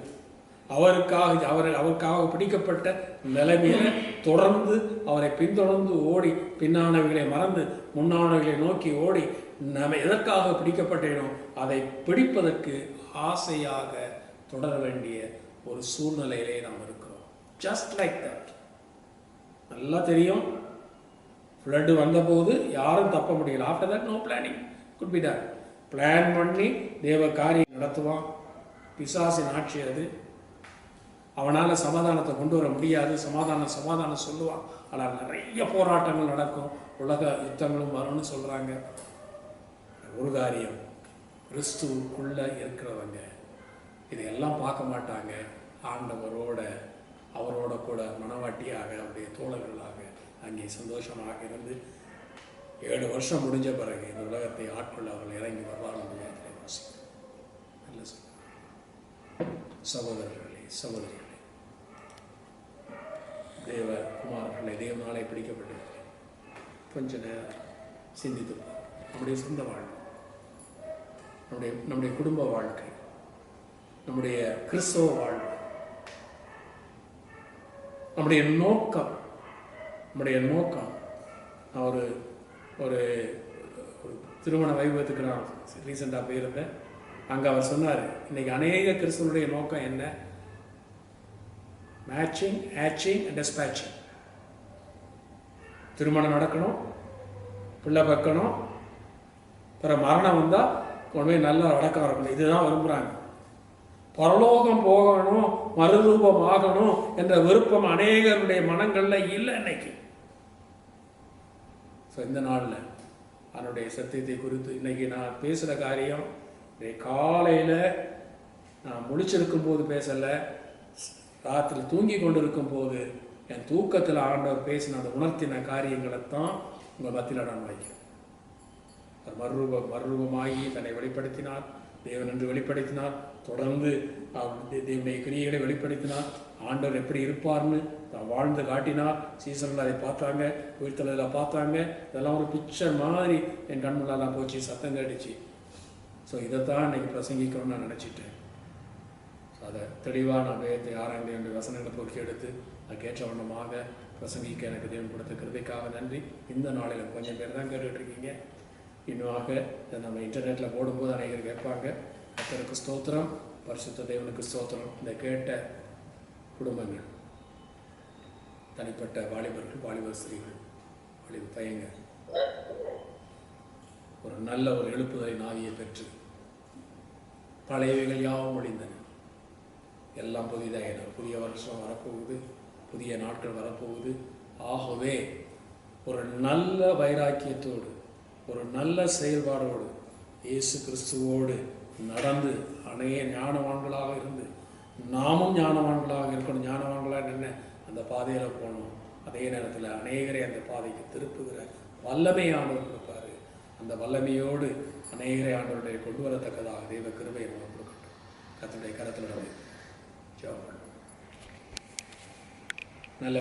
அவருக்காக பிடிக்கப்பட்ட நிலைமையில தொடர்ந்து அவரை பின்தொடர்ந்து ஓடி, பின்னானவைகளை மறந்து முன்னானவைகளை நோக்கி ஓடி, நம்ம எதற்காக பிடிக்கப்பட்டேனோ அதை பிடிப்பதற்கு ஆசையாக தொடர வேண்டிய ஒரு சூழ்நிலையிலே நாம் இருக்கிறோம். Just like that. நல்லா தெரியும், ஃப்ளட் வந்தபோது யாரும் தப்ப முடியல. After that no planning good be done. Plan பண்ணி தேவ காரியம் நடத்துவான். பிசாசின் ஆட்சி அது. அவனால் சமாதானத்தை கொண்டு வர முடியாது. சமாதானம் சொல்லுவான், ஆனால் நிறைய போராட்டங்கள் நடக்கும், உலக யுத்தங்களும் வரும்னு சொல்கிறாங்க. ஒரு காரியம், கிறிஸ்துவுக்குள்ளே இருக்கிறவங்க இதையெல்லாம் பார்க்க மாட்டாங்க. அவரோட கூட மனவாட்டியாக, அவருடைய தோழர்களாக அங்கே சந்தோஷமாக இருந்து 7 வருஷம் முடிஞ்ச பிறகு இந்த உலகத்தை ஆட்கொள்ள அவர்கள் இறங்கி வருவார்கள். நல்ல சகோதரர்களே, சகோதரிகளே, தேவ குமாரர்களே, தேவனாலே பிடிக்கப்பட்டிருக்கிறேன். கொஞ்ச நேரம் சிந்தித்துப்போம். நம்முடைய சொந்த வாழ்க்கை, நம்முடைய குடும்ப வாழ்க்கை, நம்முடைய கிறிஸ்தவ வாழ்க்கை, நம்முடைய நோக்கம். நான் ஒரு திருமண வைபவத்துக்கு நான் ரீசெண்டாக போயிருந்தேன். அங்கே அவர் சொன்னார், இன்றைக்கி அநேக கிறிஸ்தவனுடைய நோக்கம் என்ன? மேட்சிங், ஹேட்சிங் அண்ட் டிஸ்பேட்சிங். திருமணம் நடக்கணும், பிள்ளை வைக்கணும், பிற மரணம் வந்தால் கொண்டு போய் நல்லா அடக்கம் இருக்கணும். இதுதான் விரும்புகிறாங்க. பரலோகம் போகணும், மறுரூபம் ஆகணும் என்ற விருப்பம் அநேகருடைய மனங்களில் இல்லை இன்னைக்கு. ஸோ இந்த நாளில் அதனுடைய சத்தியத்தை குறித்து இன்னைக்கு நான் பேசுகிற காரியம் காலையில் நான் முழிச்சிருக்கும் போது பேசலை, ராத்திரி தூங்கி கொண்டு இருக்கும் போது என் தூக்கத்தில் ஆண்டவர் பேசின அந்த உணர்த்தின காரியங்களைத்தான் உங்கள் மத்தியில் நான் வைக்கிறேன். மறுரூபமாகி தன்னை வெளிப்படுத்தினார், தேவன் என்று வெளிப்படுத்தினார், தொடர்ந்து தேவனுடைய கிரியைகளை வெளிப்படுத்தினார், ஆண்டவர் எப்படி இருப்பார்னு தான் வாழ்ந்து காட்டினார். சீசனில் அதை பார்த்தாங்க, உயிர்த்தலில் பார்த்தாங்க. இதெல்லாம் ஒரு பிக்சர் மாதிரி என் கண் முன்னாலாம் போச்சு, சத்தம் கேட்டுச்சு. ஸோ இதைத்தான் இன்னைக்கு பிரசங்கிக்கணும்னு நான் நினச்சிட்டேன். அதை தெளிவாக நான் வேதத்தை ஆராய்ந்து என்னுடைய வசனங்களை பொறுக்கி எடுத்து அதுக்கேற்ற வண்ணமாக பிரசங்கிக்க எனக்கு தேவன் கொடுத்த கிருபைக்காக நன்றி. இந்த நாளில் கொஞ்சம் பேர் தான் கேட்டுட்ருக்கீங்க. இன்னுமாக இதை நம்ம இன்டர்நெட்டில் போடும்போது அனைவரும் கேட்பாங்க. கர்த்தருக்கு ஸ்தோத்திரம், பரிசுத்த தேவனுக்கு ஸ்தோத்திரம். இந்த கேட்ட குடும்பங்கள், தனிப்பட்ட வாலிபர்கள், வாலிபர் ஸ்திரீகள், வாலிபர் பையங்க ஒரு நல்ல ஒரு எழுப்புதலை நாவியை பெற்று பழையவைகள் யாவும் ஒழிந்தன, எல்லாம் புதிதாக, புதிய வருஷம் வரப்போகுது, புதிய நாட்கள் வரப்போகுது. ஆகவே ஒரு நல்ல வைராக்கியத்தோடு, ஒரு நல்ல செயல்பாடோடு, இயேசு கிறிஸ்துவோடு நடந்து அநேக ஞானவான்களாக இருந்து நாமும் ஞானவான்களாக இருக்கணும். ஞானவான்களாக என்ன அந்த பாதையில் போகணும். அதே நேரத்தில் அநேகரை அந்த பாதைக்கு திருப்புகிற வல்லமை ஆண்டவர் கொடுப்பாரு. அந்த வல்லமையோடு அநேகரை ஆண்டவருடைய கொண்டு வரத்தக்கதாக தெய்வ கிருபையை நம்ம கொடுக்கட்டும். கர்த்தருடைய கரத்தில் நம்ம ஜெபம்